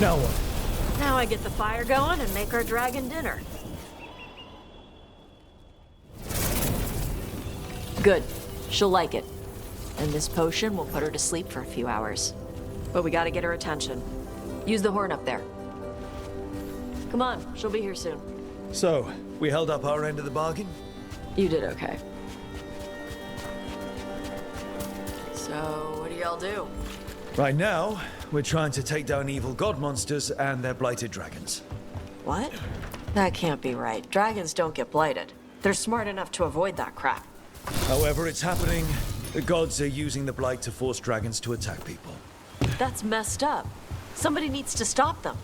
Now what? Now I get the fire going and make our dragon dinner. Good. She'll like it. And this potion will put her to sleep for a few hours. But we gotta get her attention. Use the horn up there. Come on, she'll be here soon. So, we held up our end of the bargain? You did okay. So, what do y'all do? Right now, we're trying to take down evil god monsters and their blighted dragons. What? That can't be right. Dragons don't get blighted. They're smart enough to avoid that crap. However it's happening, the gods are using the blight to force dragons to attack people. That's messed up. Somebody needs to stop them.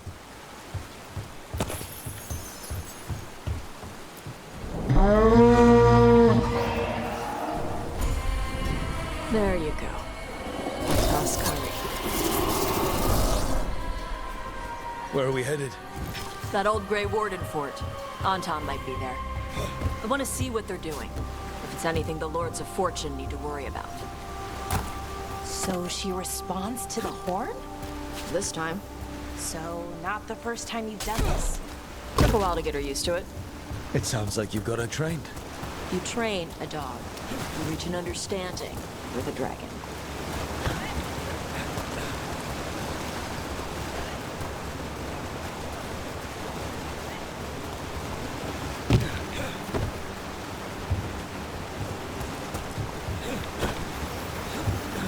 There you go. Toskari. Where are we headed? That old Grey Warden fort. Anton might be there. I want to see what they're doing. If it's anything the Lords of Fortune need to worry about. So she responds to the horn? This time. So, not the first time you've done this? Took a while to get her used to it. It sounds like you've got her trained. You train a dog. You reach an understanding with a dragon.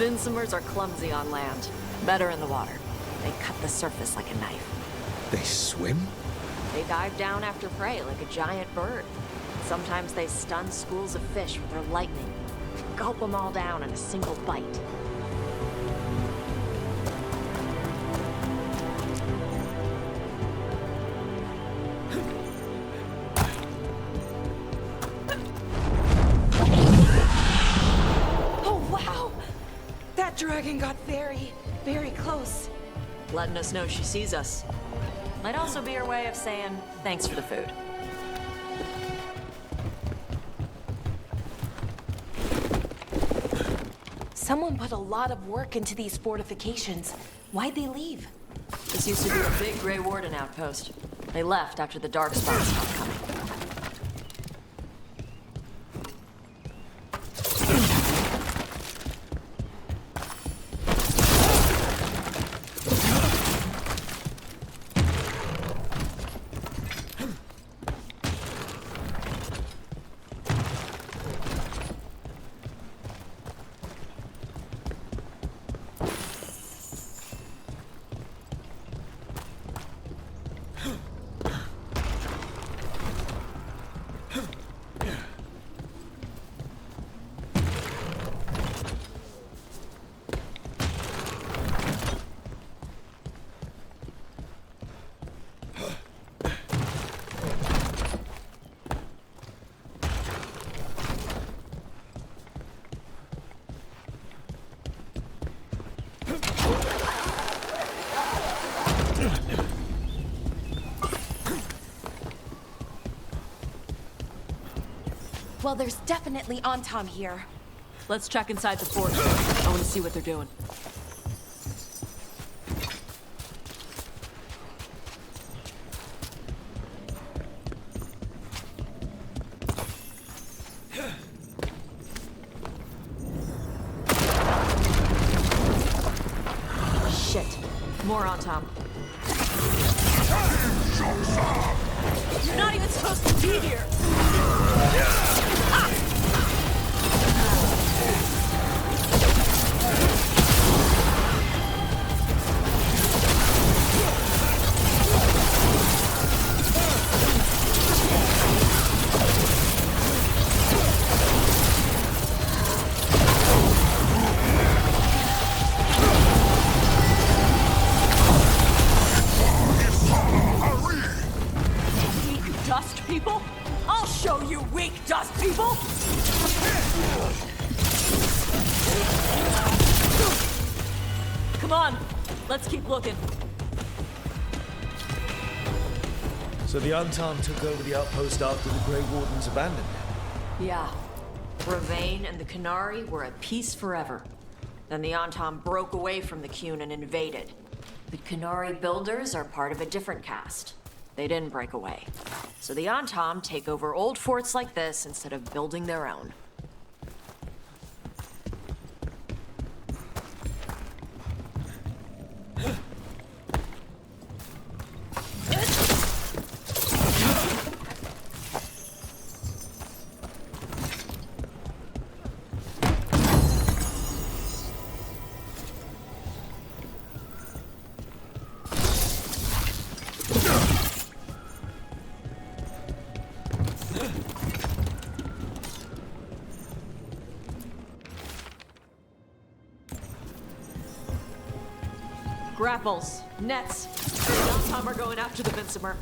Vincimers are clumsy on land, better in the water. They cut the surface like a knife. They swim? They dive down after prey like a giant bird. Sometimes they stun schools of fish with their lightning. Gulp them all down in a single bite. Oh, wow! That dragon got very, very close. Letting us know she sees us. Might also be her way of saying thanks for the food. Someone put a lot of work into these fortifications. Why'd they leave? This used to be a big Grey Warden outpost. They left after the Darkspawn stopped coming. Well, there's definitely Antam here. Let's check inside the fort. I want to see what they're doing. Shit. More Antam. You're not even supposed to be here! Dust people? I'll show you weak dust people! Come on, let's keep looking. So the Antam took over the outpost after the Grey Wardens abandoned it? Yeah. Ravain and the Canary were at peace forever. Then the Antam broke away from the Qun and invaded. The Canary builders are part of a different caste. They didn't break away. So the Antam take over old forts like this instead of building their own. Grapples, nets. The Antam are going after the Vincimer.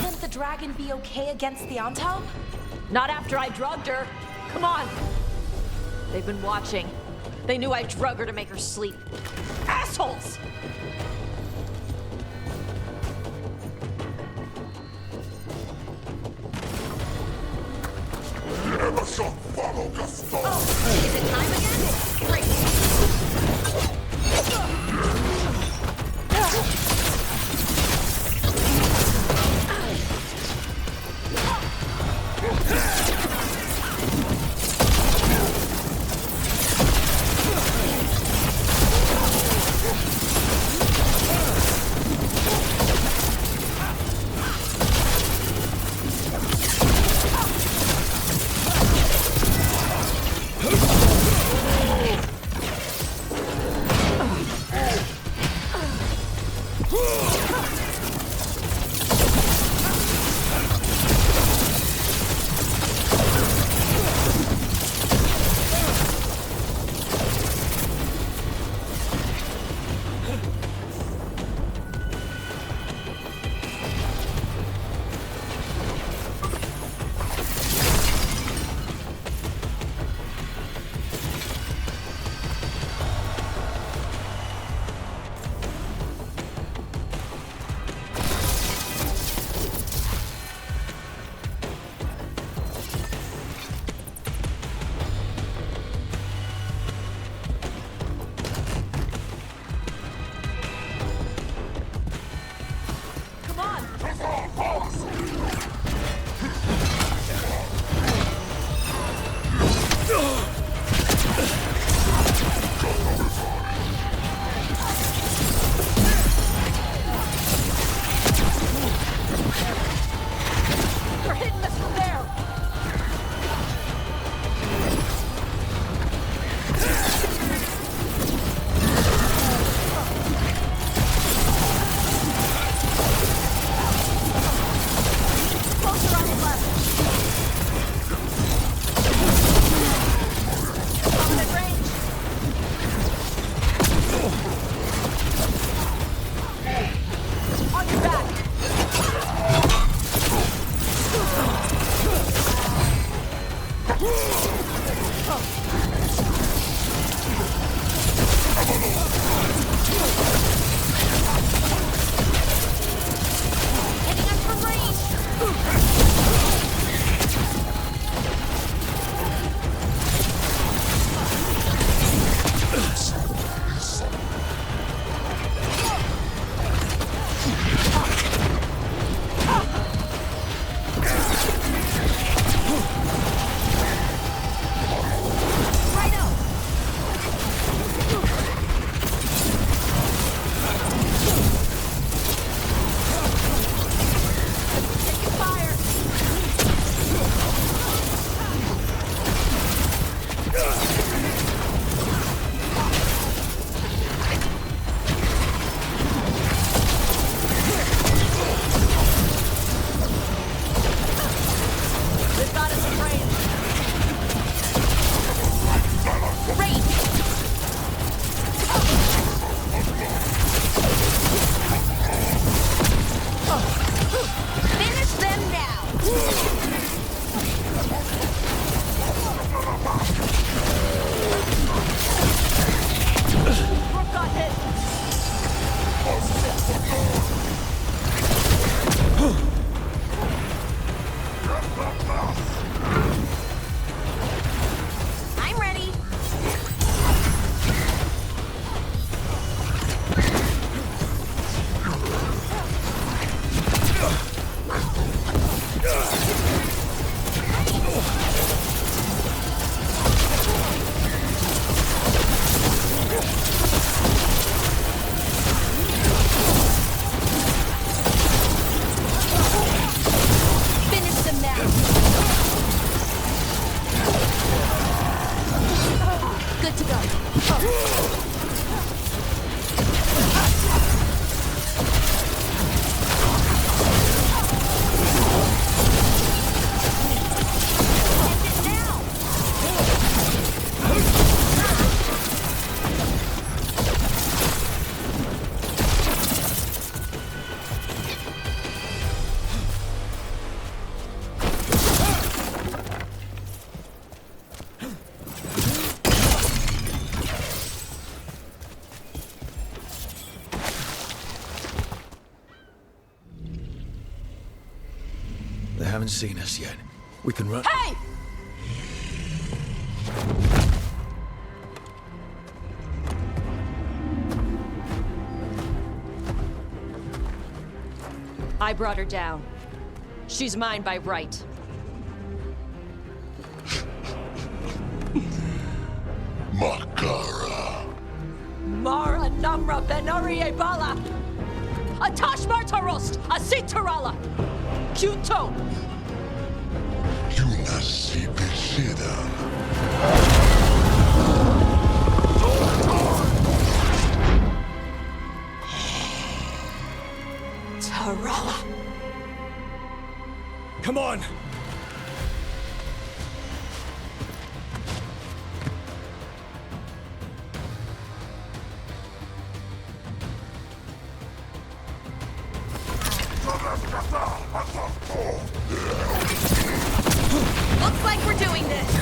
Wouldn't the dragon be okay against the Antam? Not after I drugged her. Come on. They've been watching. They knew I drug her to make her sleep. Assholes! Never shall follow Gaston! Oh, is it time again? Great. They haven't seen us yet. We can run. Hey! I brought her down. She's mine by right. Makara. Mara Namra Benori Bala! Atash Martarost! Asitarala! Kyunto! Yunasi Bishida. Harala! Come on! Looks like we're doing this!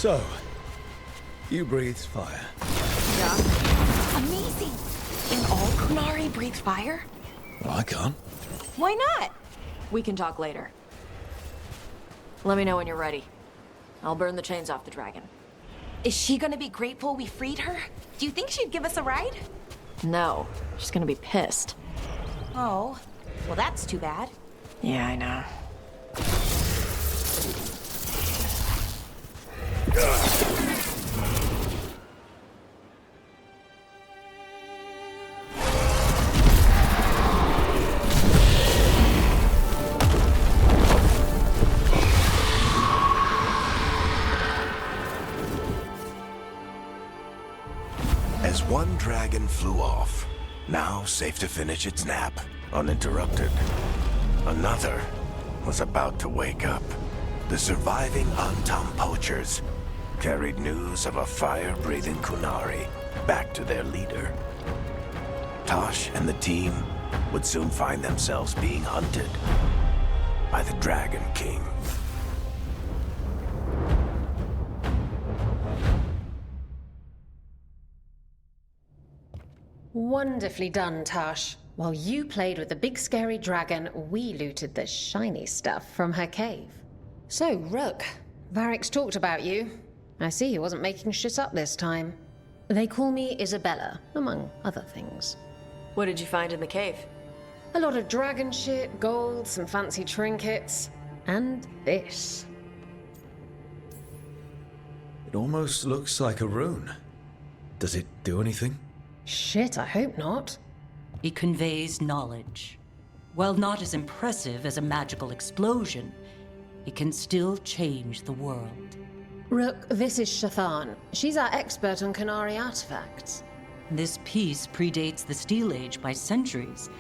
So, you breathed fire. Yeah. Amazing! And all Kunari breathe fire? Well, I can't. Why not? We can talk later. Let me know when you're ready. I'll burn the chains off the dragon. Is she gonna be grateful we freed her? Do you think she'd give us a ride? No, she's gonna be pissed. Oh, well that's too bad. Yeah, I know. As one dragon flew off, now safe to finish its nap, uninterrupted, another was about to wake up. The surviving Antam poachers carried news of a fire-breathing Kunari back to their leader. Tosh and the team would soon find themselves being hunted by the Dragon King. Wonderfully done, Tash. While you played with the big scary dragon, we looted the shiny stuff from her cave. So, Rook, Varric's talked about you. I see he wasn't making shit up this time. They call me Isabella, among other things. What did you find in the cave? A lot of dragon shit, gold, some fancy trinkets, and this. It almost looks like a rune. Does it do anything? Shit, I hope not. It conveys knowledge. While not as impressive as a magical explosion, it can still change the world. Rook, this is Shathan. She's our expert on Kunari artifacts. This piece predates the Steel Age by centuries.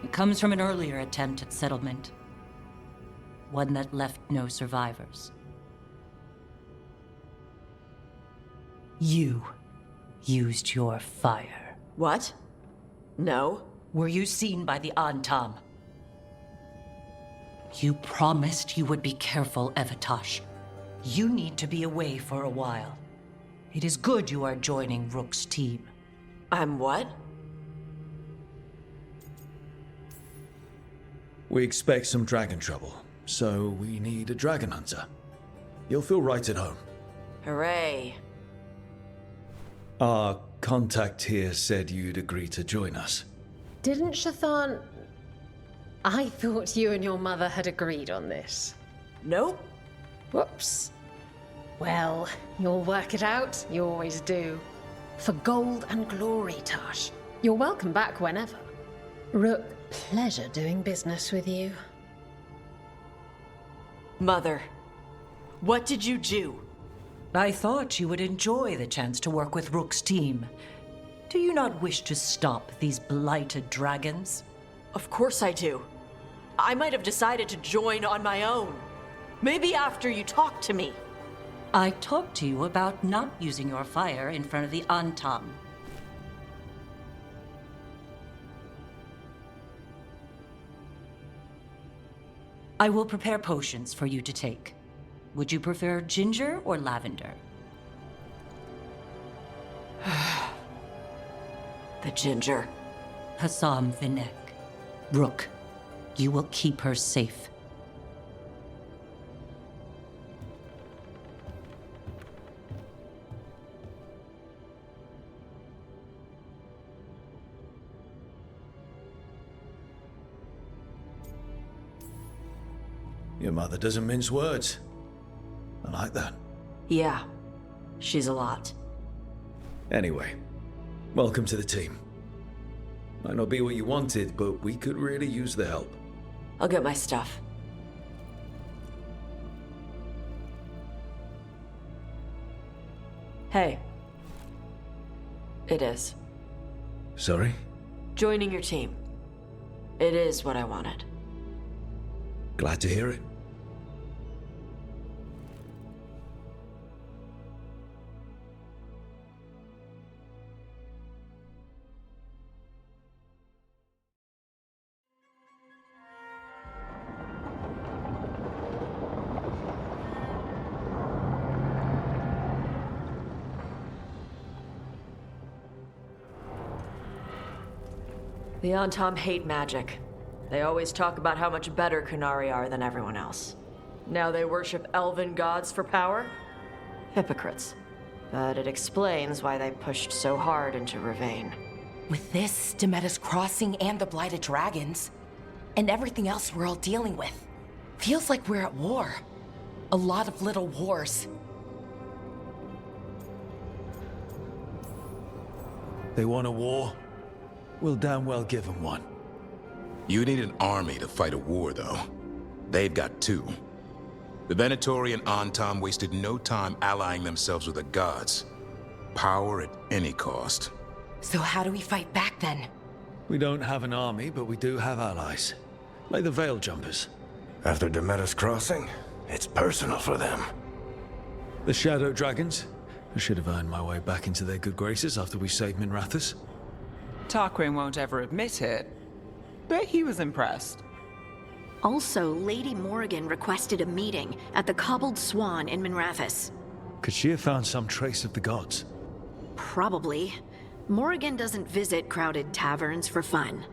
It comes from an earlier attempt at settlement. One that left no survivors. You used your fire. What? No. Were you seen by the Antam? You promised you would be careful, Evatosh. You need to be away for a while. It is good you are joining Rook's team. I'm what? We expect some dragon trouble, so we need a dragon hunter. You'll feel right at home. Hooray. Our contact here said you'd agree to join us. Didn't Shathan... I thought you and your mother had agreed on this. Nope. Whoops. Well, you'll work it out. You always do. For gold and glory, Tash. You're welcome back whenever. Rook, pleasure doing business with you. Mother, what did you do? I thought you would enjoy the chance to work with Rook's team. Do you not wish to stop these blighted dragons? Of course I do. I might have decided to join on my own. Maybe after you talked to me. I talked to you about not using your fire in front of the Antam. I will prepare potions for you to take. Would you prefer ginger or lavender? The ginger. Hassam Vinek. Rook, you will keep her safe. Your mother doesn't mince words. I like that. Yeah, she's a lot. Anyway, welcome to the team. Might not be what you wanted, but we could really use the help. I'll get my stuff. Hey. It is. Sorry? Joining your team. It is what I wanted. Glad to hear it. The Antam hate magic. They always talk about how much better Kunari are than everyone else. Now they worship elven gods for power? Hypocrites. But it explains why they pushed so hard into Ravane. With this, Demeter's Crossing and the Blighted Dragons, and everything else we're all dealing with, feels like we're at war. A lot of little wars. They want a war? We'll damn well give them one. You need an army to fight a war, though. They've got two. The Venatori and Antam wasted no time allying themselves with the gods. Power at any cost. So how do we fight back then? We don't have an army, but we do have allies. Like the Veil Jumpers. After Demeter's Crossing, it's personal for them. The Shadow Dragons? I should have earned my way back into their good graces after we saved Minrathous. Tarquin won't ever admit it, but he was impressed. Also, Lady Morrigan requested a meeting at the Cobbled Swan in Minrathous. Could she have found some trace of the gods? Probably. Morrigan doesn't visit crowded taverns for fun.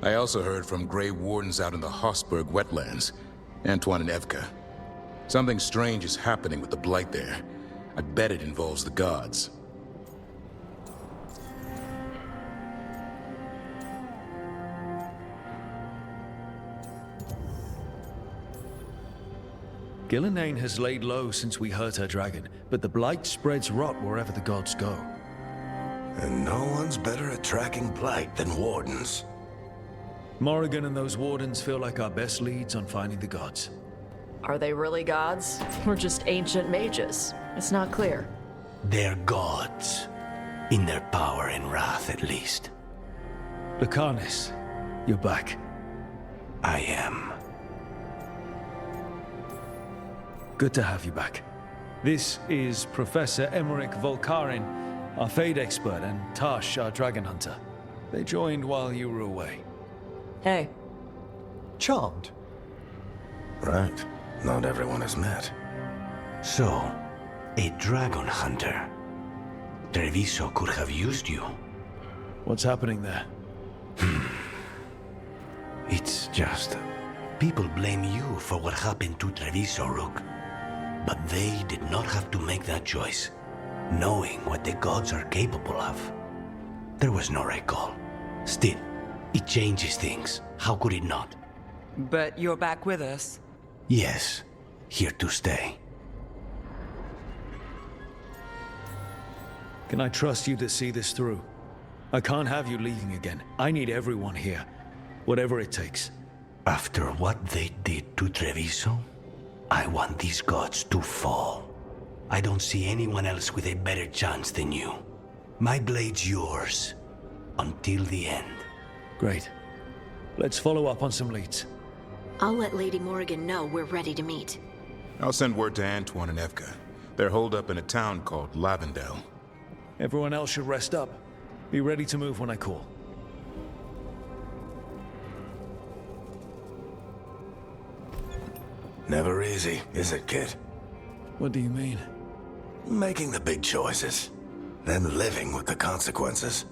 I also heard from Grey Wardens out in the Hossberg wetlands, Antoine and Evka. Something strange is happening with the Blight there. I bet it involves the gods. Gillenane has laid low since we hurt her dragon, but the Blight spreads rot wherever the gods go. And no one's better at tracking Blight than Wardens. Morrigan and those Wardens feel like our best leads on finding the gods. Are they really gods? Or just ancient mages? It's not clear. They're gods. In their power and wrath, at least. Lucanus, you're back. I am. Good to have you back. This is Professor Emmerich Volkarin, our Fade expert, and Tash, our Dragon Hunter. They joined while you were away. Hey. Charmed. Right. Not everyone has met. So, a dragon hunter. Treviso could have used you. What's happening there? It's just... people blame you for what happened to Treviso, Rook. But they did not have to make that choice, knowing what the gods are capable of. There was no recall. Still, it changes things. How could it not? But you're back with us. Yes, here to stay. Can I trust you to see this through? I can't have you leaving again. I need everyone here, whatever it takes. After what they did to Treviso, I want these gods to fall. I don't see anyone else with a better chance than you. My blade's yours, until the end. Great. Let's follow up on some leads. I'll let Lady Morrigan know we're ready to meet. I'll send word to Antoine and Evka. They're holed up in a town called Lavendale. Everyone else should rest up. Be ready to move when I call. Never easy, is it, kid? What do you mean? Making the big choices, then living with the consequences.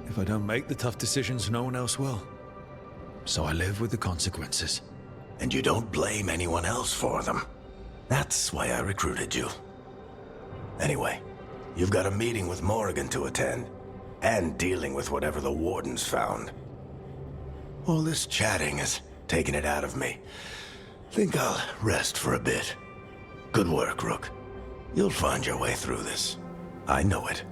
If I don't make the tough decisions, no one else will. So I live with the consequences. And you don't blame anyone else for them. That's why I recruited you. Anyway, you've got a meeting with Morrigan to attend, and dealing with whatever the Wardens found. All this chatting has taken it out of me. Think I'll rest for a bit. Good work, Rook. You'll find your way through this. I know it.